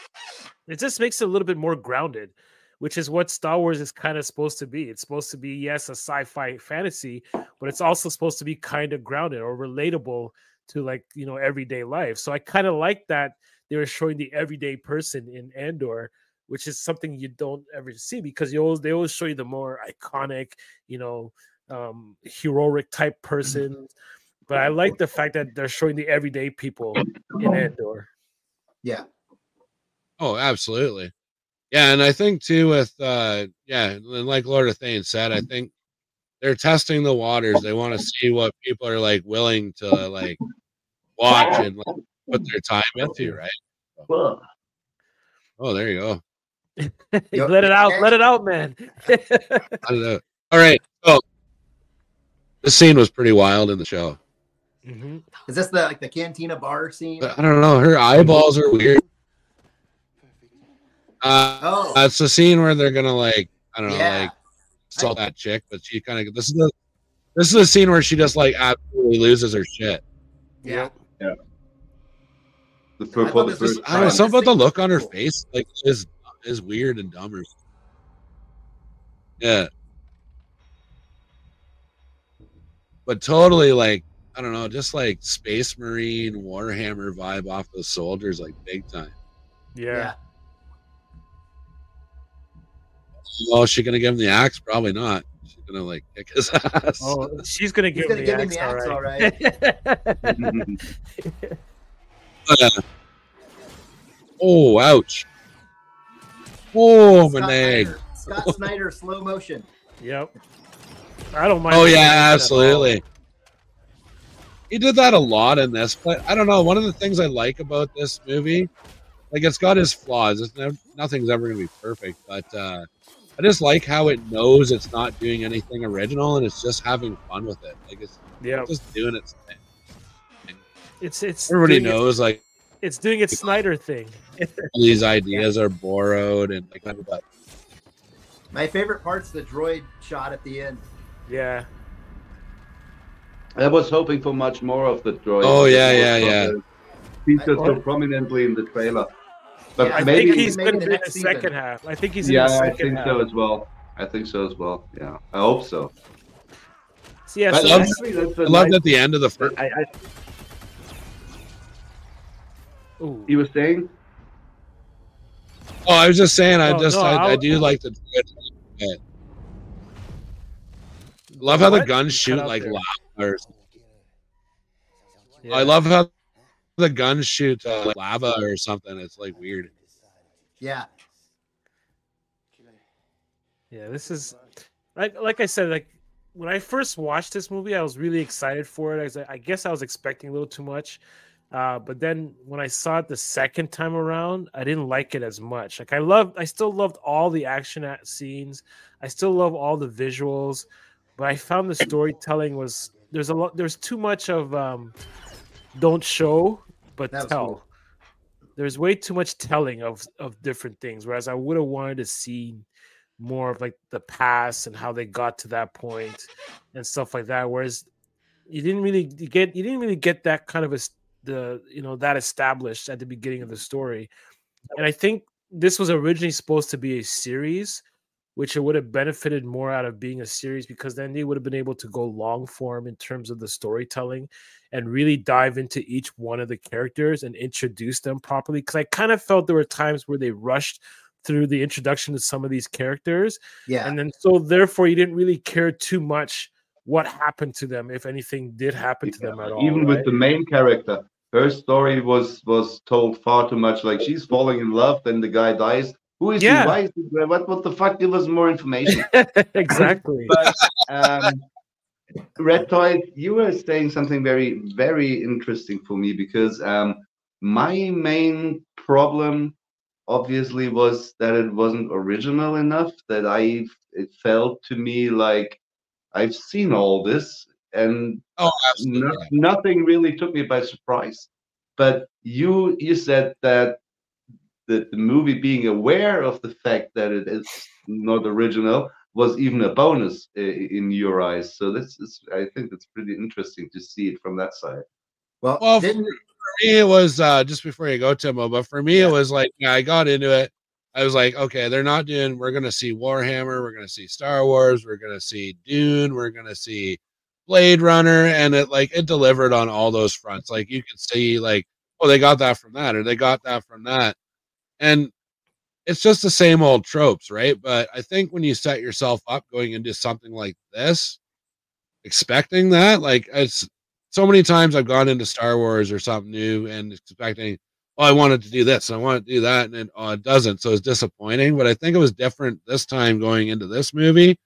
It just makes it a little bit more grounded, which is what Star Wars is kind of supposed to be. It's supposed to be, yes, a sci-fi fantasy, but it's also supposed to be kind of grounded or relatable to, like, you know, everyday life. So I kind of like that they were showing the everyday person in Andor, which is something you don't ever see, because they always show you the more iconic, you know, heroic type person. But I like the fact that they're showing the everyday people in Andor. Yeah. Oh, absolutely. Yeah, and I think too with and like Lord of Thane said, I think they're testing the waters. They want to see what people are like willing to like watch and like put their time into, right? So, oh, there you go. Let it out, man. I don't know. All right. So the scene was pretty wild in the show. Is this the cantina bar scene? I don't know. Her eyeballs are weird. It's the scene where they're gonna like, I don't know, like assault that chick, but she kind of, this is the scene where she just like absolutely loses her shit. Yeah. I don't know, something about the look on her face like is weird and dumber. Yeah. But totally like, I don't know, just like Space Marine Warhammer vibe off the soldiers, like big time. Yeah. Well, is she gonna give him the axe? Probably not. She's gonna like kick his ass. Oh, she's gonna give him the axe, all right. Oh, ouch. Oh, my Scott leg. Snyder. Scott Snyder, slow motion. Yep. I don't mind. Oh, yeah, absolutely. He did that a lot in this, but I don't know. One of the things I like about this movie, like, it's got its flaws. Nothing's ever going to be perfect, but I just like how it knows it's not doing anything original and it's just having fun with it. Like, it's just doing its thing. It's everybody knows, like, it's doing its Snyder thing. All these ideas are borrowed and like that. My favorite part's the droid shot at the end. Yeah. I was hoping for much more of the droid. Oh yeah. Featured so prominently in the trailer. But yeah, maybe I think he's going to be in the second half. I think he's in the second half. I think so as well. I think so as well. Yeah, I hope so. Yeah, I loved at the end of the first. You were saying? Oh, I was just saying. I do like the. Love how the guns shoot like lava. Yeah. I love how the guns shoot like lava or something. It's like weird. Yeah. Yeah, this is like I said, like when I first watched this movie, I was really excited for it. I guess I was expecting a little too much. But then when I saw it the second time around, I didn't like it as much. Like I still loved all the action scenes. I still love all the visuals, but I found the storytelling there's too much of don't show but tell. Cool. There's way too much telling of different things, whereas I would have wanted to see more of like the past and how they got to that point and stuff like that. Whereas you didn't really get that kind of that established at the beginning of the story. And I think this was originally supposed to be a series, which it would have benefited more out of being a series, because then they would have been able to go long form in terms of the storytelling and really dive into each one of the characters and introduce them properly. Because I kind of felt there were times where they rushed through the introduction to some of these characters. Yeah. And then so therefore you didn't really care too much what happened to them, if anything did happen to them at all. Even with the main character, her story was told far too much. Like, she's falling in love, then the guy dies. Who is he? Why is he? What the fuck? Give us more information. Exactly. But Red Toy, you were saying something very, very interesting for me, because my main problem obviously was that it wasn't original enough. That it felt to me like I've seen all this, and nothing really took me by surprise. But you said that the movie being aware of the fact that it is not original was even a bonus in your eyes. So I think it's pretty interesting to see it from that side. Well, for me it was just before you go, Timo, but for me it was like, I got into it. I was like, okay, we're going to see Warhammer, we're going to see Star Wars, we're going to see Dune, we're going to see Blade Runner, and it delivered on all those fronts. Like, you could see, like, oh, they got that from that, or they got that from that. And it's just the same old tropes, right? But I think when you set yourself up going into something like this, expecting that, like, it's so many times I've gone into Star Wars or something new and expecting, oh, I wanted to do this, I want to do that, and then, it doesn't. So it's disappointing. But I think it was different this time going into this movie,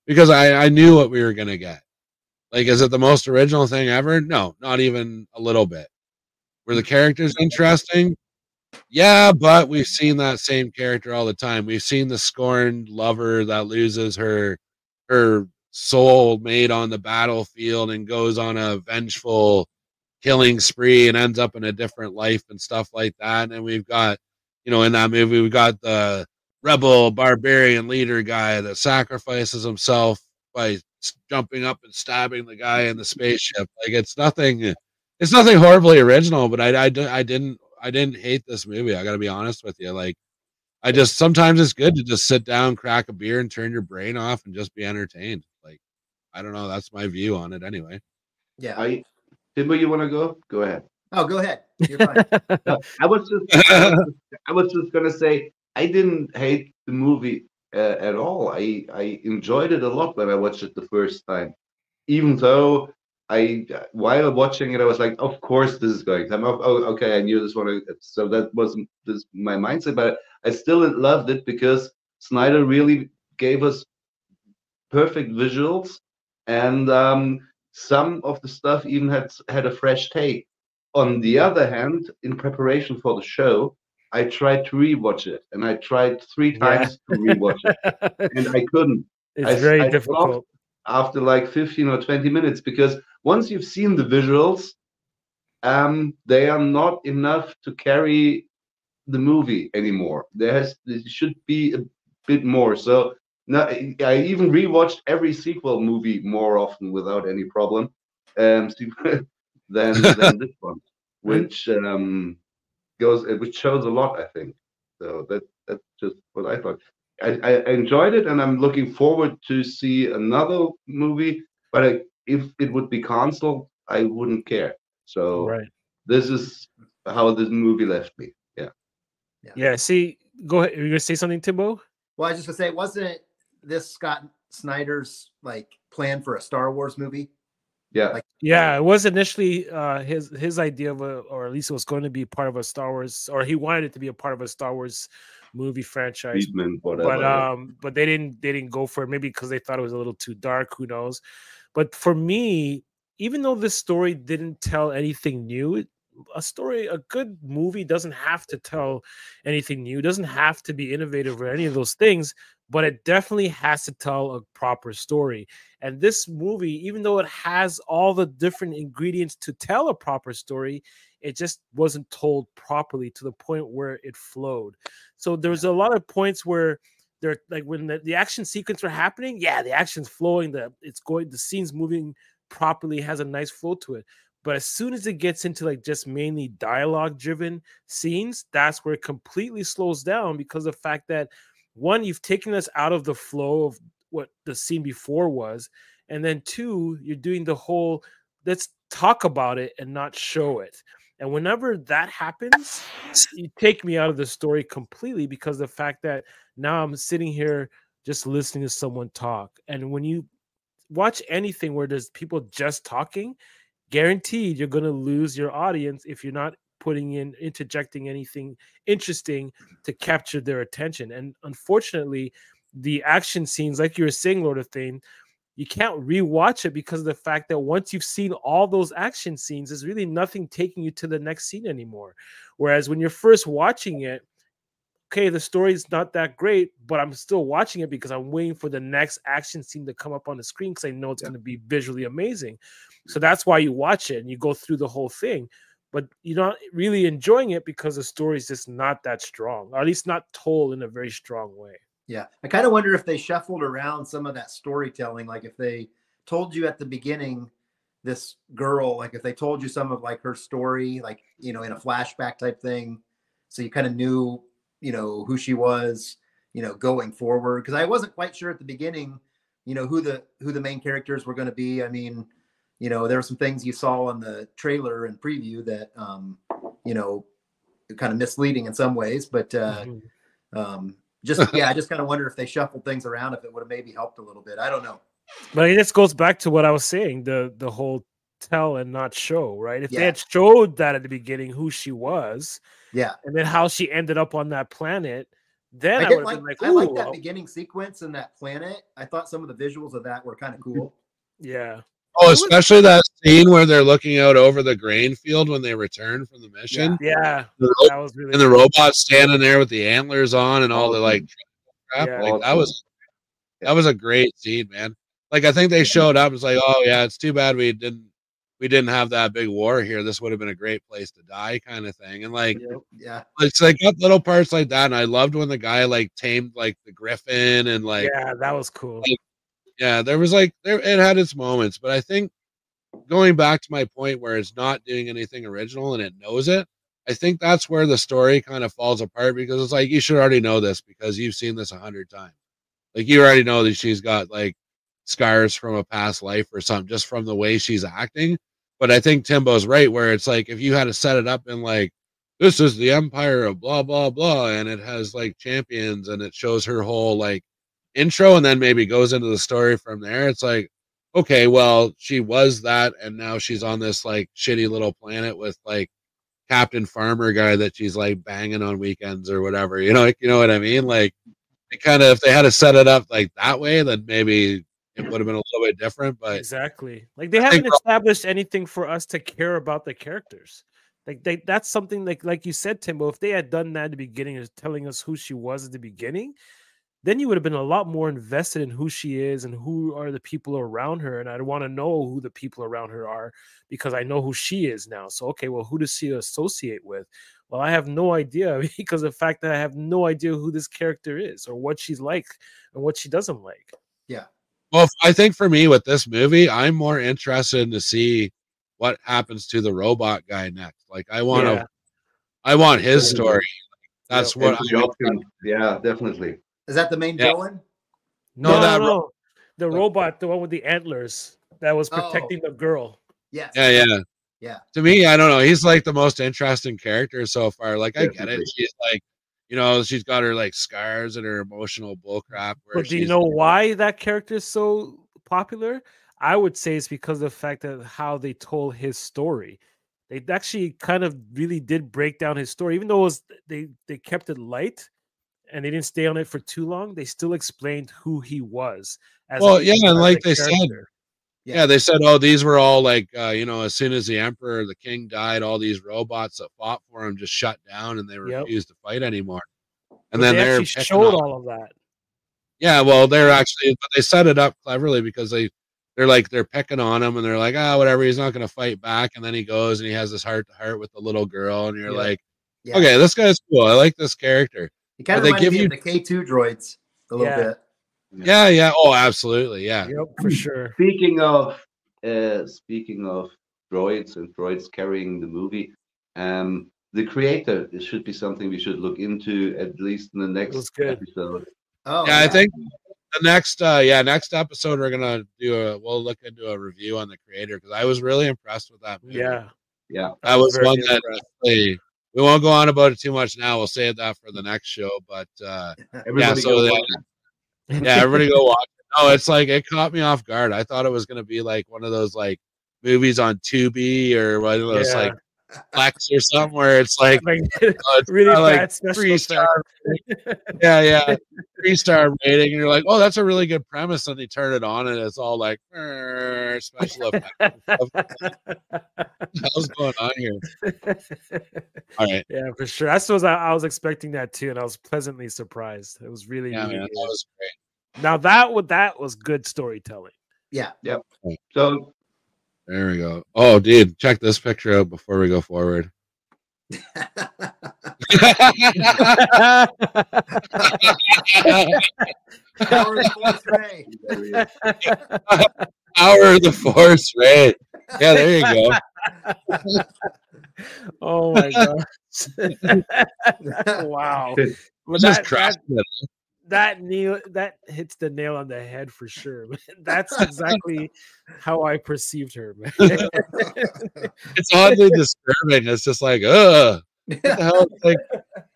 because I knew what we were going to get. Like, is it the most original thing ever? No, not even a little bit. Were the characters interesting? Yeah, but we've seen that same character all the time. We've seen the scorned lover that loses her soul mate on the battlefield and goes on a vengeful killing spree and ends up in a different life and stuff like that. And we've got, in that movie, we got the rebel barbarian leader guy that sacrifices himself by jumping up and stabbing the guy in the spaceship. Like, it's nothing horribly original, but I didn't hate this movie. I got to be honest with you. Like, sometimes it's good to just sit down, crack a beer, and turn your brain off and just be entertained. Like, I don't know. That's my view on it anyway. Yeah. Timbo, you want to go? Go ahead. Oh, go ahead. You're fine. No, I was just going to say, I didn't hate the movie at all. I enjoyed it a lot when I watched it the first time, even though while watching it, I was like, of course this is going to come up. Oh, okay, I knew this one. So that wasn't this my mindset, but I still loved it because Snyder really gave us perfect visuals, and some of the stuff even had a fresh take. On the other hand, in preparation for the show, I tried to rewatch it, and I tried 3 times to rewatch it, and I couldn't. It's very difficult. Stopped after like 15 or 20 minutes, because once you've seen the visuals, they are not enough to carry the movie anymore. There should be a bit more. So now, I even rewatched every sequel movie more often without any problem than this one, which shows a lot, I think. So that's just what I thought. I enjoyed it, and I'm looking forward to see another movie. But if it would be canceled, I wouldn't care. So this is how this movie left me. Yeah. See, go ahead. Are you gonna say something, Timbo? Well, I was just gonna say, wasn't this Scott Snyder's like plan for a Star Wars movie? Yeah. It was initially his idea of or at least it was going to be part of a Star Wars, or he wanted it to be a part of a Star Wars movie franchise. But they didn't go for it, maybe because they thought it was a little too dark, who knows. But for me, even though this story didn't tell anything new, a good movie doesn't have to tell anything new, doesn't have to be innovative or any of those things, but it definitely has to tell a proper story. And this movie, even though it has all the different ingredients to tell a proper story, it just wasn't told properly to the point where it flowed. So there was a lot of points where they're like, when the action sequence were happening, the action's flowing, the scene's moving properly, has a nice flow to it. But as soon as it gets into like just mainly dialogue driven scenes, that's where it completely slows down, because of the fact that, one, you've taken us out of the flow of what the scene before was. And then 2, you're doing the whole, let's talk about it and not show it. And whenever that happens, you take me out of the story completely, because of the fact that now I'm sitting here just listening to someone talk. And when you watch anything where there's people just talking, guaranteed you're going to lose your audience if you're not interjecting anything interesting to capture their attention. And unfortunately, the action scenes, like you were saying, Lord of Thane, you can't rewatch it because of the fact that once you've seen all those action scenes, there's really nothing taking you to the next scene anymore. Whereas when you're first watching it, okay, the story's not that great, but I'm still watching it because I'm waiting for the next action scene to come up on the screen, because I know it's going to be visually amazing. So that's why you watch it and you go through the whole thing. But you're not really enjoying it because the story is just not that strong, or at least not told in a very strong way. Yeah. I kind of wonder if they shuffled around some of that storytelling. Like if they told you at the beginning, this girl, like if they told you some of like her story, like, you know, in a flashback type thing, so you kind of knew, you know, who she was, you know, going forward. Because I wasn't quite sure at the beginning, you know, who the main characters were going to be. I mean, you know, there were some things you saw in the trailer and preview that, you know, kind of misleading in some ways, but I just kind of wonder if they shuffled things around, if it would have maybe helped a little bit. I don't know. But it just goes back to what I was saying, the whole tell and not show, right? If they had showed that at the beginning, who she was, and then how she ended up on that planet, then I would have been like, I like that beginning sequence and that planet. I thought some of the visuals of that were kind of cool. Yeah. Oh, especially that scene where they're looking out over the grain field when they return from the mission. Yeah. That was really the robot standing there with the antlers on and all the like crap. Yeah. Like that was a great scene, man. Like I think they showed up. It's like, oh yeah, it's too bad we didn't have that big war here. This would have been a great place to die, kind of thing. And like, it's like got little parts like that. And I loved when the guy like tamed like the griffin and like, that was cool. Like, there was like it had its moments, but I think going back to my point where it's not doing anything original and it knows it, I think that's where the story kind of falls apart, because it's like you should already know this because you've seen this 100 times. Like you already know that she's got like scars from a past life or something just from the way she's acting. But I think Timbo's right, where it's like if you had to set it up in like, this is the empire of blah blah blah, and it has like champions and it shows her whole like intro and then maybe goes into the story from there. It's like, okay, well, she was that, and now she's on this like shitty little planet with like Captain Farmer guy that she's like banging on weekends or whatever. You know what I mean? Like, it kind of, if they had to set it up like that way, then maybe it would have been a little bit different. But exactly, like they haven't established anything for us to care about the characters. Like that's something like you said, Timbo. If they had done that at the beginning, is telling us who she was at the beginning, then you would have been a lot more invested in who she is and who are the people around her. And I'd want to know who the people around her are because I know who she is now. So, okay, well, who does she associate with? Well, I have no idea because of the fact that I have no idea who this character is or what she's like and what she doesn't like. Yeah. Well, I think for me with this movie, I'm more interested to see what happens to the robot guy next. Like, I want his story. That's what yeah, definitely. Is that the main villain? No. The robot, the one with the antlers that was protecting the girl. Yes. Yeah. To me, I don't know. He's like the most interesting character so far. Like, I get it. She's like, she's got her like scars and her emotional bullcrap. But do you know why that character is so popular? I would say it's because of the fact that how they told his story. They actually kind of really did break down his story, even though they kept it light. And they didn't stay on it for too long. They still explained who he was. And like they said, they said, oh, these were all like, as soon as the emperor, the king died, all these robots that fought for him just shut down and they refused to fight anymore. And then they actually showed all of that. Yeah, well, but they set it up cleverly because they're picking on him and they're like, whatever, he's not going to fight back. And then he goes and he has this heart to heart with the little girl, and you're like, okay, this guy's cool. I like this character. He kind of reminds me of the K2 droids a little bit. Yeah. Oh, absolutely. Yeah. Yep, for sure. Speaking of droids and droids carrying the movie, the creator, it should be something we should look into at least in the next episode. Oh, I think the next episode we'll look into a review on the creator because I was really impressed with that movie. Yeah. That was one that we won't go on about it too much now. We'll save that for the next show. But everybody go watch it. No, it's like it caught me off guard. I thought it was going to be like one of those like movies on Tubi or one of those like Plex or something where it's like it's really bad like 3-star. 3-star rating, and you're like, oh, that's a really good premise. And they turn it on, and it's all like special effects. What's going on here? All right, yeah, for sure. I was expecting that too, and I was pleasantly surprised. It was really, really man, that was great. Now that was good storytelling. Yeah. Yep. So there we go. Oh, dude, check this picture out before we go forward. Power of the Force Ray. Power of the Force Ray. Yeah, there you go. Oh my god! Wow. Well, that hits the nail on the head for sure. That's exactly how I perceived her, man. It's oddly disturbing. It's just like, what the hell? It's like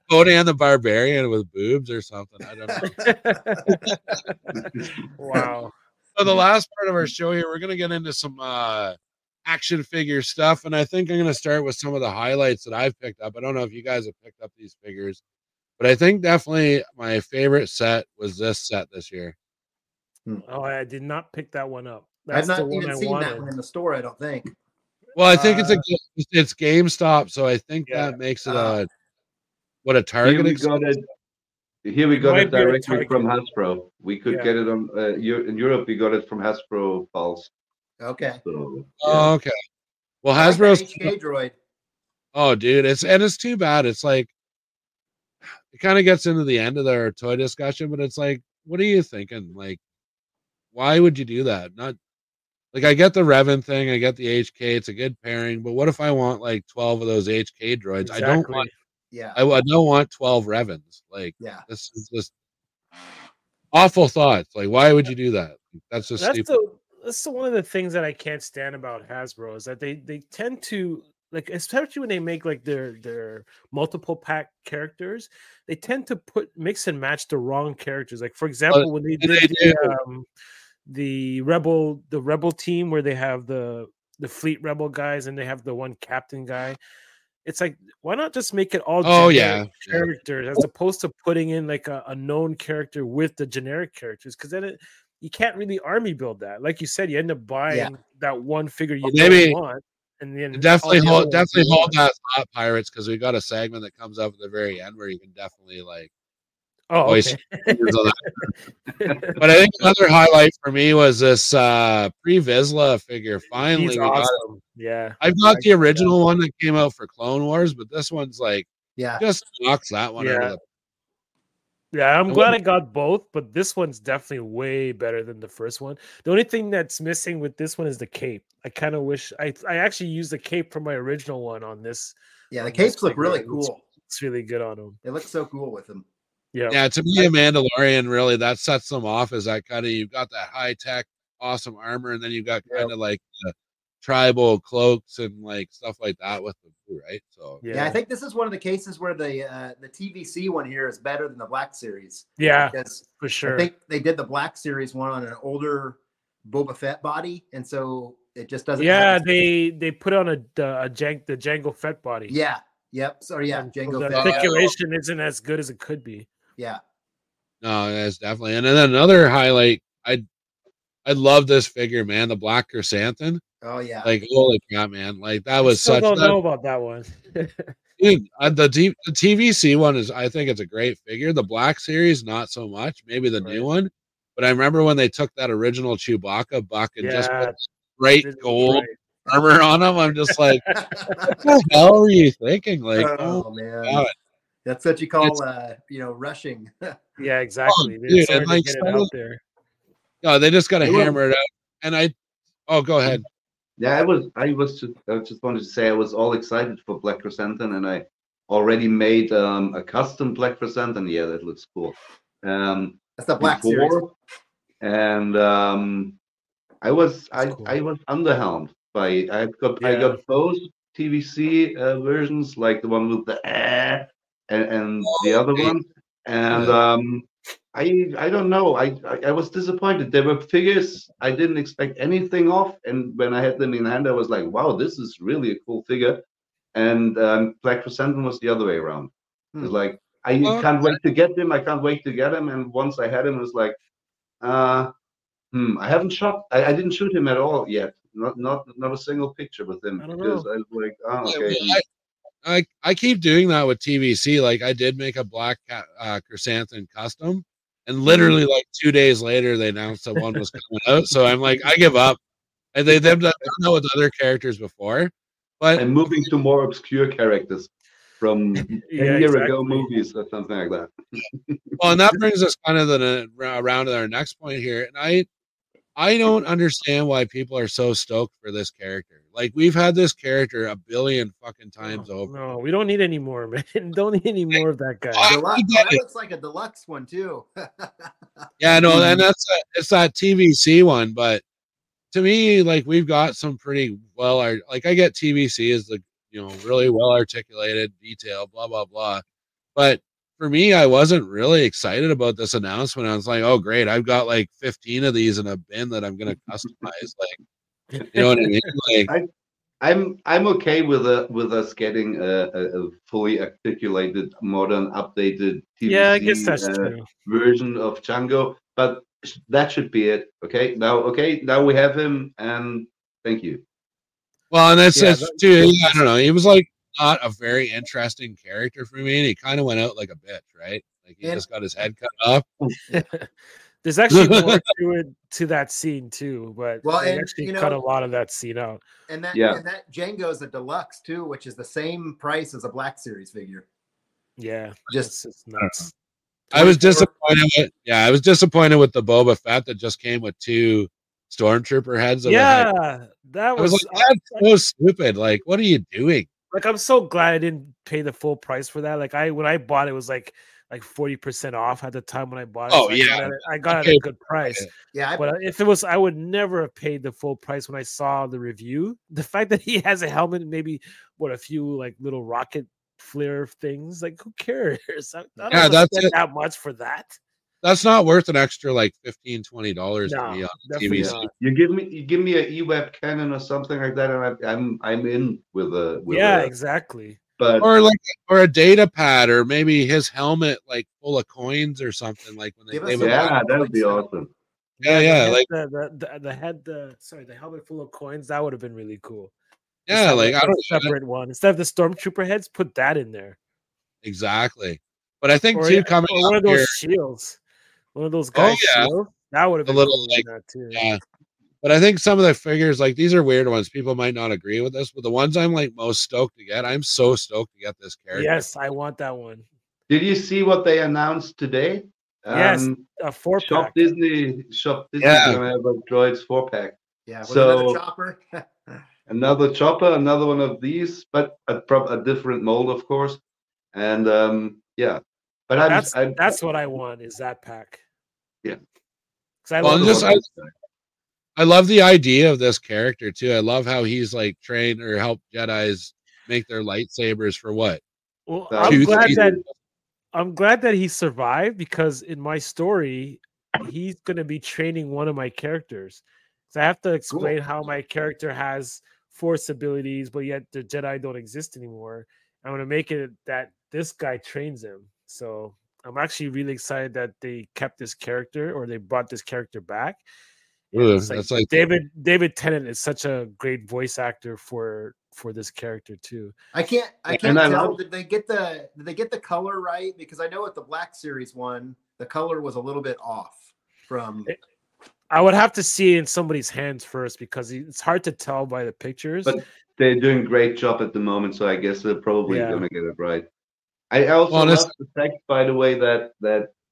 Conan the Barbarian with boobs or something. I don't know. Wow. So the last part of our show here, we're gonna get into some action figure stuff, and I think I'm gonna start with some of the highlights that I've picked up. I don't know if you guys have picked up these figures. But I think definitely my favorite set was this set this year. Oh, I did not pick that one up. I've not even seen that one in the store, I don't think. Well, I think it's GameStop, so I think that makes it a Target. Here we got it directly from Hasbro. We could get it on in Europe. We got it from Hasbro Pulse. Okay. So, okay. Well, Hasbro's HK droid. Oh, dude, it's too bad. It's like it kind of gets into the end of their toy discussion, but it's like, what are you thinking? Like, why would you do that? Not like I get the Revan thing, I get the HK, it's a good pairing, but what if I want like 12 of those HK droids? Exactly. I don't want I don't want 12 Revans. Like, this is just awful thoughts. Like, why would you do that? That's just that's one of the things that I can't stand about Hasbro is that they tend to like especially when they make like their multiple pack characters, they tend to mix and match the wrong characters. Like for example, when they did the rebel team where they have the fleet rebel guys and they have the one captain guy, it's like, why not just make it all characters as opposed to putting in like a known character with the generic characters? Because then you can't really army build that. Like you said, you end up buying that one figure you don't want. And then definitely hold that thought, Pirates, because we got a segment that comes up at the very end where you can definitely like voice. But I think another highlight for me was this pre-Vizsla figure. Finally, we got it. Yeah, I've got the original one that came out for Clone Wars, but this one's like just knocks that one out of the. Yeah, I'm glad I got both, but this one's definitely way better than the first one. The only thing that's missing with this one is the cape. I kind of wish I actually used the cape from my original one on this. Yeah, the capes look really cool. It's really good on them. They look so cool with them. Yeah, to me, a Mandalorian really that sets them off as that kind of, you've got that high tech, awesome armor, and then you've got kind of like the tribal cloaks and like stuff like that with them too, right? So yeah, I think this is one of the cases where the TVC one here is better than the Black Series. Yeah, for sure. I think they did the Black Series one on an older Boba Fett body, and so it just doesn't. Yeah, they put on the Jango Fett body. Yeah. Yep. So Jango Fett. The articulation isn't as good as it could be. Yeah. No, that's definitely. And then another highlight, I love this figure, man. The Black Chrysanthemum. Oh yeah. Like holy crap, man! Like that was such. I don't know about that one. Dude, the TVC one is, I think it's a great figure. The Black Series, not so much. Maybe the new one, but I remember when they took that original Chewbacca buck and just put bright gold armor on him. I'm just like, what the hell were you thinking? Like, oh man. God. That's what you call, rushing. Yeah, exactly. Dude, and like, get it out there. No, they just got to hammer it out. And go ahead. Yeah, I just wanted to say I was all excited for Black Chrysanthemum, and I already made a custom Black Chrysanthemum. Yeah, that looks cool. That's the Black Series. And I was underwhelmed by I got both TVC versions, like the one with the and the other one, and I don't know. I was disappointed. There were figures I didn't expect anything of, and when I had them in hand, I was like, "Wow, this is really a cool figure." And Black Chrysanthemum was the other way around. It's like I can't wait to get him. I can't wait to get him. And once I had him, it was like, I haven't shot. I didn't shoot him at all yet. Not a single picture with him because I was like, okay. I keep doing that with TVC. Like I did make a Black Chrysanthemum custom. And literally, like 2 days later, they announced that one was coming out. So I'm like, I give up. And they've done that with other characters before. But I'm moving to more obscure characters from 10 year ago movies or something like that. Well, and that brings us kind of around to our next point here. And I don't understand why people are so stoked for this character. Like we've had this character a billion fucking times over. No, we don't need any more, man. Don't need any more of that guy. That looks like a deluxe one too. Yeah, no, and it's that TVC one. But to me, like we've got some pretty like I get TVC as the really well articulated, detailed, blah blah blah. But for me, I wasn't really excited about this announcement. I was like, oh great, I've got like 15 of these in a bin that I'm gonna customize. Like, you know what I mean? Like, I'm okay with us getting a fully articulated, modern, updated TVC I guess that's true. Version of Django, but that should be it. Okay, now we have him, and thank you. Well, and that's too. I don't know. He was like not a very interesting character for me, and he kind of went out like a bitch, right? Like he just got his head cut off. There's actually more to that scene too, but they actually cut a lot of that scene out. And that Django is a deluxe too, which is the same price as a Black Series figure. Yeah, just it's nuts. I was disappointed. I was disappointed with the Boba Fett that just came with 2 stormtrooper heads. That was like, that's so stupid. Like, what are you doing? Like, I'm so glad I didn't pay the full price for that. Like, when I bought it, was like like 40% off at the time when I bought it. Oh, so yeah. I got it at a good price. Yeah, but if it was, I would never have paid the full price when I saw the review. The fact that he has a helmet, and maybe a few like little rocket flare things, like who cares? I don't want to spend that much for that. That's not worth an extra like $15-20 to me on definitely TV. Not. You give me an E-Web cannon or something like that, and I'm in with a exactly. But or a data pad, or maybe his helmet like full of coins or something, like when they that would be awesome. Yeah, like the helmet full of coins, that would have been really cool. Yeah, like I don't separate one instead of the stormtrooper heads. Put that in there. Exactly, but I think coming one of those shields, one of those guys. Shields, that would have been cool in that too. Yeah. But I think some of the figures, like these are weird ones. People might not agree with this, but the ones I'm like most stoked to get, I'm so stoked to get this character. Yes, I want that one. Did you see what they announced today? Yes, a 4-pack. Shop Disney gonna have a Droids 4-pack. Yeah, so another chopper. Another chopper, another one of these, but a different mold, of course. And but that's what I want is that pack. Yeah. I love the idea of this character too. I love how he's like trained or helped Jedis make their lightsabers for what? Well, I'm glad that he survived, because in my story, he's going to be training one of my characters. So I have to explain how my character has Force abilities, but yet the Jedi don't exist anymore. I'm going to make it that this guy trains him. So I'm actually really excited that they kept this character, or they brought this character back. That's like David Tennant is such a great voice actor for this character too. I can't tell. Did they get the color right? Because I know at the Black Series one, the color was a little bit off from. I would have to see it in somebody's hands first, because it's hard to tell by the pictures. But they're doing a great job at the moment, so I guess they're probably going to get it right. I also love the fact, by the way, that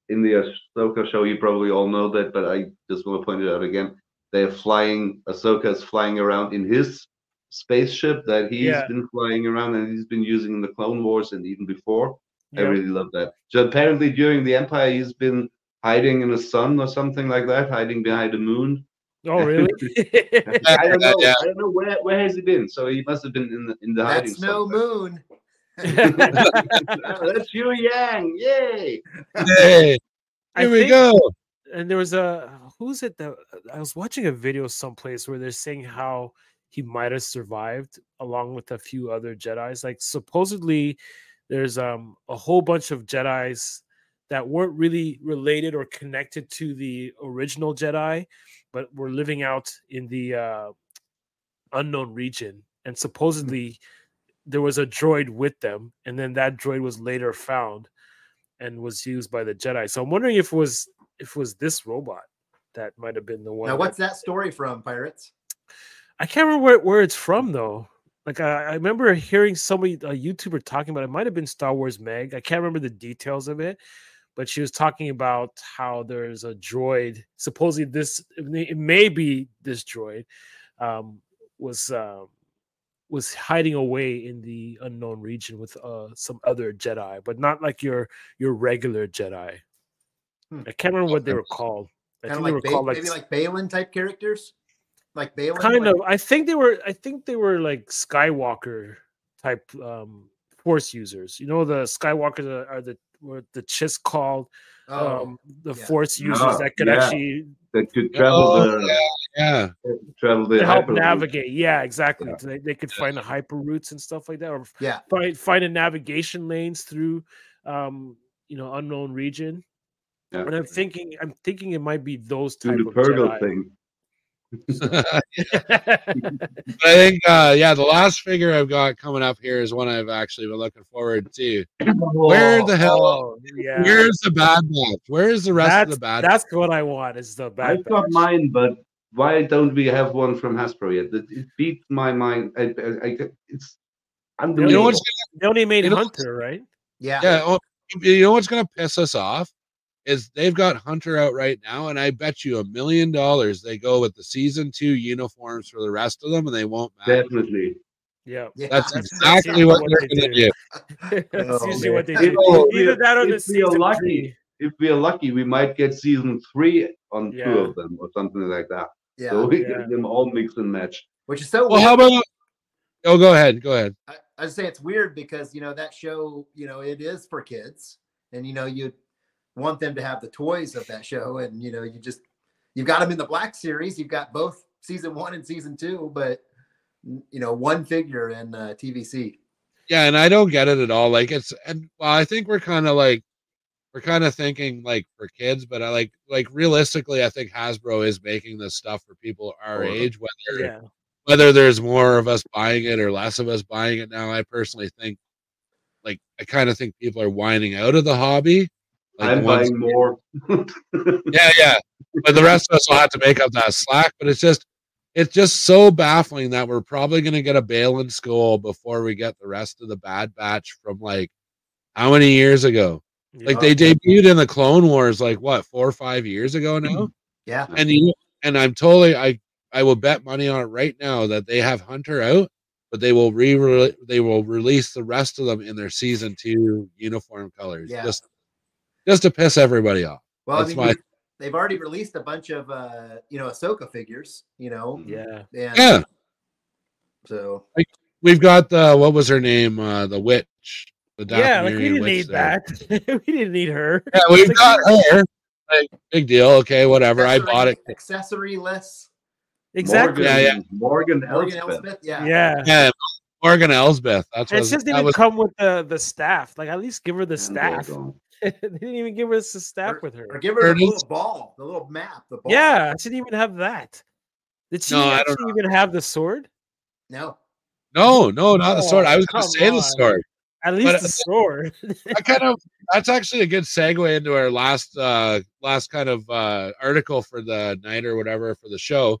in the Ahsoka show, you probably all know that, but I just want to point it out again. Ahsoka is flying around in his spaceship that he's been flying around, and he's been using in the Clone Wars and even before. I really love that. So apparently during the Empire, he's been hiding in the sun or something like that, hiding behind the moon. Oh, really? I don't know. I don't know where has he been. So he must have been in the hiding. That's no moon. That's Yu Yang. Yay! Hey, here we go. And there was who's it that I was watching a video someplace where they're saying how he might have survived along with a few other Jedis. Like supposedly there's a whole bunch of Jedis that weren't really related or connected to the original Jedi, but were living out in the unknown region. And supposedly there was a droid with them, and then that droid was later found and was used by the Jedi. So I'm wondering if it was this robot that might have been the one. Now, what's that story from, Pirates? I can't remember where it's from, though. Like I remember hearing somebody, a YouTuber, talking about it. It might have been Star Wars Meg. I can't remember the details of it, but she was talking about how there's a droid. Supposedly, it may be this droid was hiding away in the unknown region with some other Jedi, but not like your regular Jedi. I can't remember what they were called. I think they were called maybe like Balin type characters, like Balin. Kind of. I think they were like Skywalker type Force users. You know, the Skywalkers are the Chiss called Force users that could actually travel travel to help navigate. Yeah, exactly. So they could find the hyper routes and stuff like that, or find a navigation lanes through unknown region. Yeah. And I'm thinking it might be those type of Jedi. Thing. I think the last figure I've got coming up here is one I've actually been looking forward to. Where the hell? Where's the Bad Batch? Where's the rest of the Bad Batch? That's what I want. Is the Bad Batch. I've got mine, but why don't we have one from Hasbro yet? It beats my mind. It's unbelievable. They only made Hunter, right? Yeah. Yeah. You know what's gonna piss us off? Is they've got Hunter out right now, and I bet you $1 million they go with the season 2 uniforms for the rest of them, and they won't match. Definitely. Yeah, that's exactly what they're going to do. That's usually what they do. Either that or the season 3. If we are lucky, we might get season 3 on 2 of them or something like that. Yeah. So we get them all mix and match. Which is so well, weird. How about go ahead. I say it's weird because, you know, that show, you know, it is for kids, and, you know, you want them to have the toys of that show, and, you know, you've got them in the Black Series. You've got both season 1 and season 2, but, you know, one figure in TVC. Yeah, and I don't get it at all. Like I think we're kind of thinking like for kids, but I like realistically, I think Hasbro is making this stuff for people our age, whether there's more of us buying it or less of us buying it now. I personally think, like, I kind of think people are whining out of the hobby. Like, I'm buying more. yeah. But the rest of us will have to make up that slack. But it's just so baffling that we're probably going to get a Balin Skull before we get the rest of the Bad Batch from, like, how many years ago? Like, they debuted in the Clone Wars, like, what, 4 or 5 years ago now? Yeah. And I'm totally, I will bet money on it right now that they have Hunter out, but they will release the rest of them in their season 2 uniform colors. Yeah. Just to piss everybody off. Well, they've already released a bunch of you know, Ahsoka figures, you know. Yeah. So we've got what was her name? The witch. The like we didn't need that. We didn't need her. Yeah, we've got her. Like, big deal. Okay, whatever. I bought it. Accessory-less. Exactly. Morgan Elsbeth. Yeah. Morgan Elsbeth. That's what. It just didn't come with the staff. Like, at least give her the staff. They didn't even give us the staff with her. Or give her the little ball, the little map. The ball. Yeah, she didn't even have that. Did she actually even have the sword? No, not the sword. I was going to say the sword. At least the sword. That's actually a good segue into our last kind of article for the night or whatever for the show.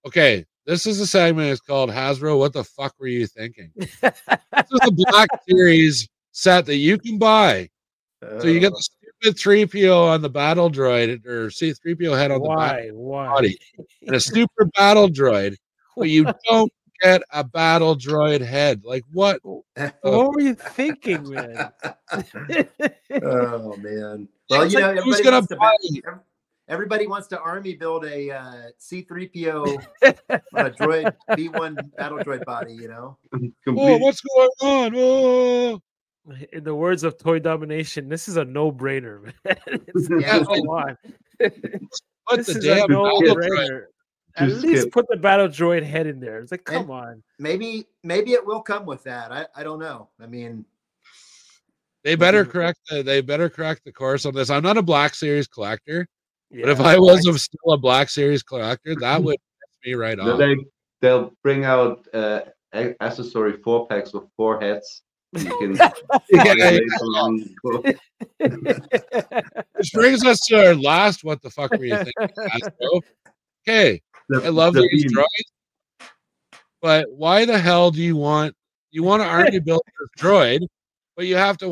Okay, this is a segment. It's called Hasbro. What the fuck were you thinking? This is a Black Series set that you can buy. So you get the stupid 3PO on the battle droid, or C-3PO head on the body, and a super battle droid, but you don't get a battle droid head. Like, what? What were you thinking, man? Oh man. Well, you know, everybody wants to army build a C-3PO droid B1 battle droid body. You know. Oh, what's going on? Oh. In the words of Toy Domination, this is a no-brainer, man. Come on. This is a no-brainer. At least put the battle droid head in there. It's like, come on. Maybe it will come with that. I don't know. I mean, they better correct the course on this. I'm not a Black Series collector, but if I was still a Black Series collector, that would piss me right off. They'll bring out accessory 4-packs with 4 heads. You can Which brings us to our last what the fuck were you thinking? Okay, I love these droids, but why the hell do you want an army build this droid, but you have to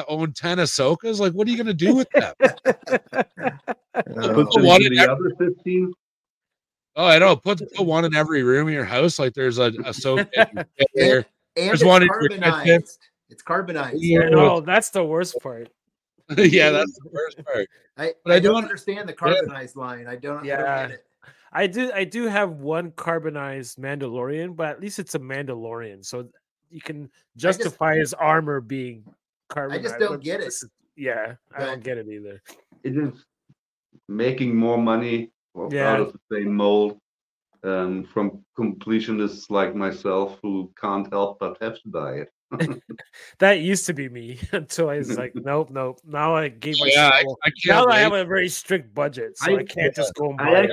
own 10 Ahsokas? Like, what are you going to do with them? Put one in the other 15. Oh, I know. Put one in every room in your house. Like, there's a Ahsoka there. And it's carbonized. It's carbonized. Yeah, no, that's the worst part. Yeah, that's the worst part. I don't understand the carbonized line. I don't get it. I do have one carbonized Mandalorian, but at least it's a Mandalorian, so you can justify his armor being carbonized. I just don't get it. I don't get it either. It is making more money out of the same mold. From completionists like myself who can't help but have to buy it. That used to be me until I was like, nope. Now I gave myself. Now I have a very strict budget, so I can't just go and buy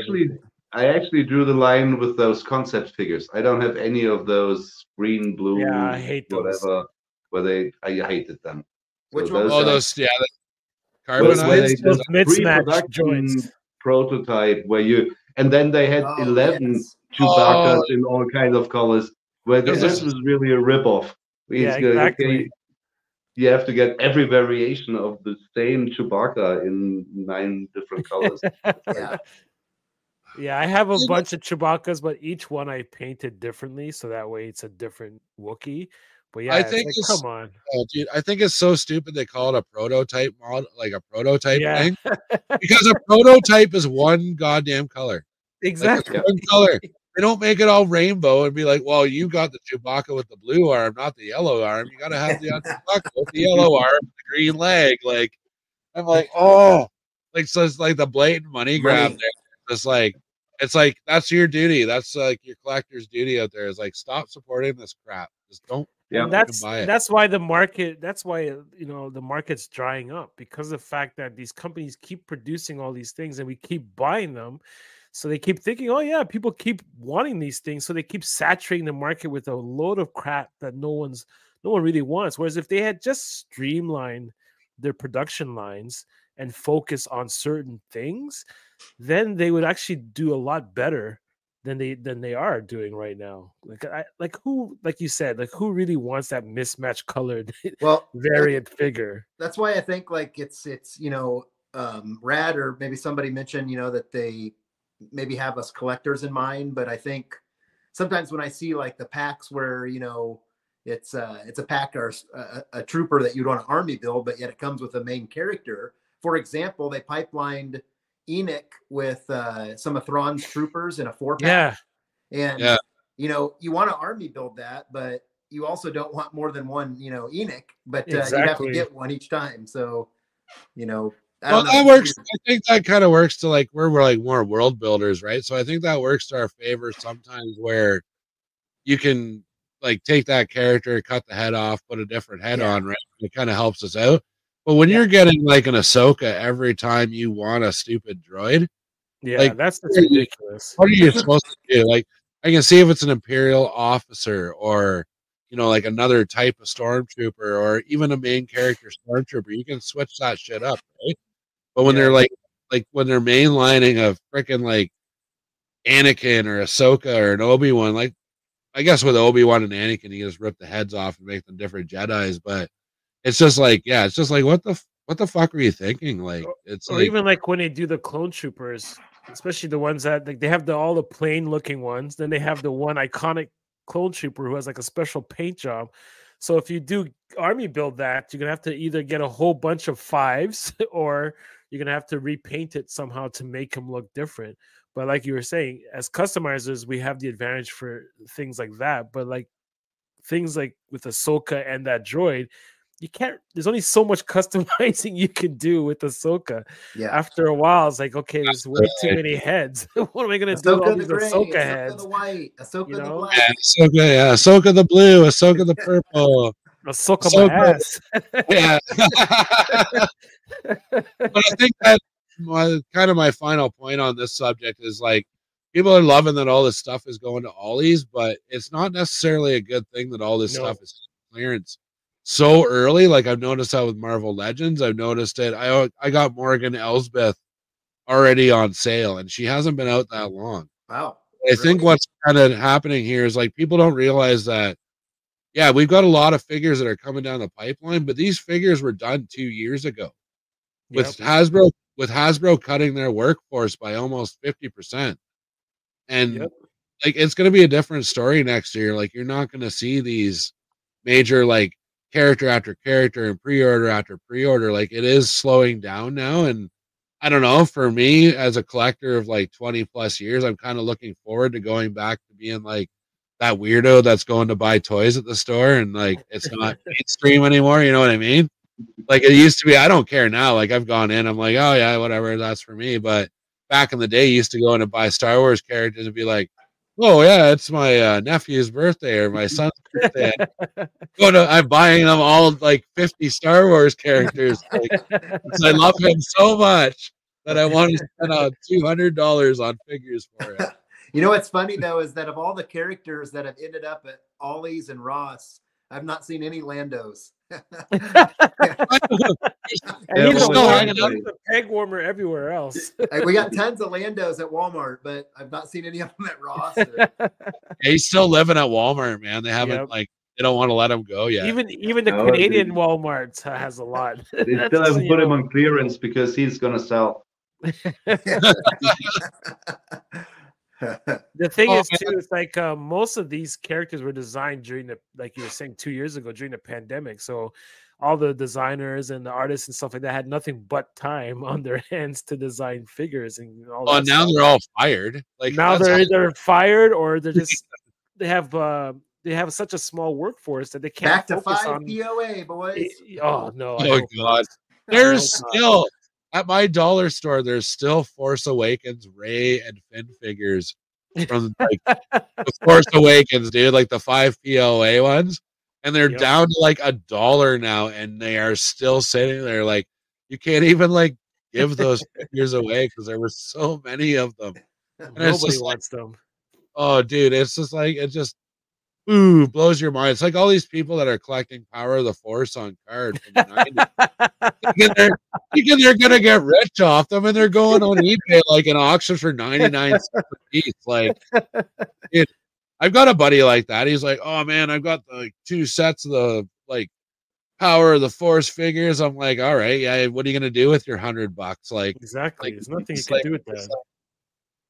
I actually drew the line with those concept figures. I don't have any of those green, blue, I hate those. Whatever. I hated them. Which so one? Those carbonized. Those mid-smash joints. Prototype and then they had 11 Chewbacca's in all kinds of colors. Where this was really a ripoff. Exactly. You have to get every variation of the same Chewbacca in 9 different colors. Yeah, I have a bunch of Chewbacca's, but each one I painted differently, so that way it's a different Wookiee. But yeah, I think it's like, come on, dude. I think it's so stupid they call it a prototype model, like a prototype yeah, thing, because a prototype is one goddamn color. exactly. Like, one color. They don't make it all rainbow and be like, well, you got the Chewbacca with the blue arm, not the yellow arm. You got to have the Chewbacca with the yellow arm, the green leg. Like, I'm like, oh, like, so it's like the blatant money grab there. It's like that's your duty. That's like your collector's duty out there is like, stop supporting this crap. Just don't. Yeah, that's why the market. That's why the market's drying up, because of the fact that these companies keep producing all these things and we keep buying them. So they keep thinking, oh yeah, people keep wanting these things, so they keep saturating the market with a load of crap that no one really wants. Whereas if they had just streamlined their production lines and focus on certain things, then they would actually do a lot better than they are doing right now. Like who, like you said, like who really wants that mismatched colored variant figure? That's why I think like it's Rad, or maybe somebody mentioned that they maybe have us collectors in mind, but I think sometimes when I see like the packs where it's a pack or a trooper that you'd want to army build, but yet it comes with a main character. For example, they pipelined Enoch with some of Thrawn's troopers in a 4-pack. And you want to army build that, but you also don't want more than one Enoch, but you have to get one each time. So that works. I think that kind of works to like we're like more world builders, right? So I think that works to our favor sometimes, where you can like take that character, cut the head off, put a different head on, right? It kind of helps us out. But when you're getting like an Ahsoka every time you want a stupid droid, like that's ridiculous. What are you supposed to do? Like, I can see if it's an Imperial officer or like another type of stormtrooper or even a main character stormtrooper, you can switch that shit up, right? But when they're like when they're mainlining a freaking like Anakin or Ahsoka or an Obi-Wan, like I guess with Obi-Wan and Anakin, you just rip the heads off and make them different Jedis. But it's just like, what the fuck were you thinking? Like, it's or even like when they do the clone troopers, especially the ones that like, they have all the plain looking ones. Then they have the one iconic clone trooper who has like a special paint job. So if you do army build that, you're gonna have to either get a whole bunch of 5s or you're gonna have to repaint it somehow to make them look different. But like you were saying, as customizers, we have the advantage for things like that. But like things like with Ahsoka and that droid, you can't. There's only so much customizing you can do with Ahsoka. Yeah. After a while, it's like, okay, there's way too many heads. What am I gonna do with all these Ahsoka heads? Ahsoka the white, Ahsoka the black, Ahsoka the blue, Ahsoka the purple. Ahsoka my ass. Yeah. But I think that kind of my final point on this subject is like people are loving that all this stuff is going to Ollie's, but it's not necessarily a good thing that all this stuff is clearance so early. Like I've noticed that with Marvel Legends. I've noticed it. I got Morgan Elsbeth already on sale, and she hasn't been out that long. Wow. I think what's kind of happening here is like people don't realize that. Yeah, we've got a lot of figures that are coming down the pipeline, but these figures were done 2 years ago. With Hasbro cutting their workforce by almost 50%. And like it's going to be a different story next year. Like you're not going to see these major like character after character and pre-order after pre-order. Like it is slowing down now. And I don't know, for me as a collector of like 20 plus years, I'm kind of looking forward to going back to being like that weirdo that's going to buy toys at the store and like it's not mainstream anymore. You know what I mean? Like it used to be. I don't care now. Like I've gone in, I'm like, oh yeah, whatever, that's for me. But back in the day, you used to go in and buy Star Wars characters and be like, oh yeah, it's my nephew's birthday or my son's birthday. I'm buying them all like 50 Star Wars characters. Like, because I love him so much that I want to spend $200 on figures for it. You know what's funny though is that of all the characters that have ended up at Ollie's and Ross, I've not seen any Landos. And he's still hanging out with a peg warmer everywhere else. We got tons of Landos at Walmart, but I've not seen any of them at Ross. He's still living at Walmart, man. They haven't they don't want to let him go yet. Even the Canadian Walmart has a lot. They still haven't put him on clearance because he's gonna sell. The thing is too, it's like most of these characters were designed during the, like you were saying, 2 years ago during the pandemic. So all the designers and the artists and stuff like that had nothing but time on their hands to design figures and all that. Now stuff. they're all fired. Like now they're either fired or they're just they have such a small workforce that they can't back to focus 5 on POA, boys. Oh no! Oh God! There's still at my dollar store. There's still Force Awakens Rey and Finn figures from like the Force Awakens, dude. Like the 5 POA ones, and they're down to like $1 now, and they are still sitting there. Like you can't even like give those figures away because there were so many of them. And nobody wants them. Oh, dude, it's just like it just. Ooh, blows your mind. It's like all these people that are collecting Power of the Force on card from the 90s. Thinking they're gonna get rich off them, and they're going on eBay like an auction for 99 cents a piece. Like, dude, I've got a buddy like that. He's like, "Oh man, I've got like 2 sets of the like Power of the Force figures." I'm like, "All right, yeah. What are you gonna do with your $100? Like, exactly. There's nothing you can do with that."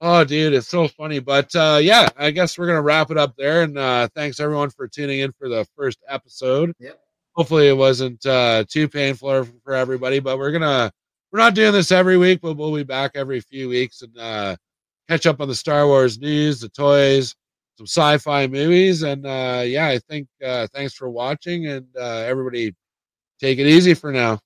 Oh, dude, it's so funny. But yeah, I guess we're gonna wrap it up there. And thanks everyone for tuning in for the first episode. Yep. Hopefully it wasn't too painful for everybody. But we're not doing this every week, but we'll be back every few weeks and catch up on the Star Wars news, the toys, some sci-fi movies, and yeah, I think thanks for watching, and everybody take it easy for now.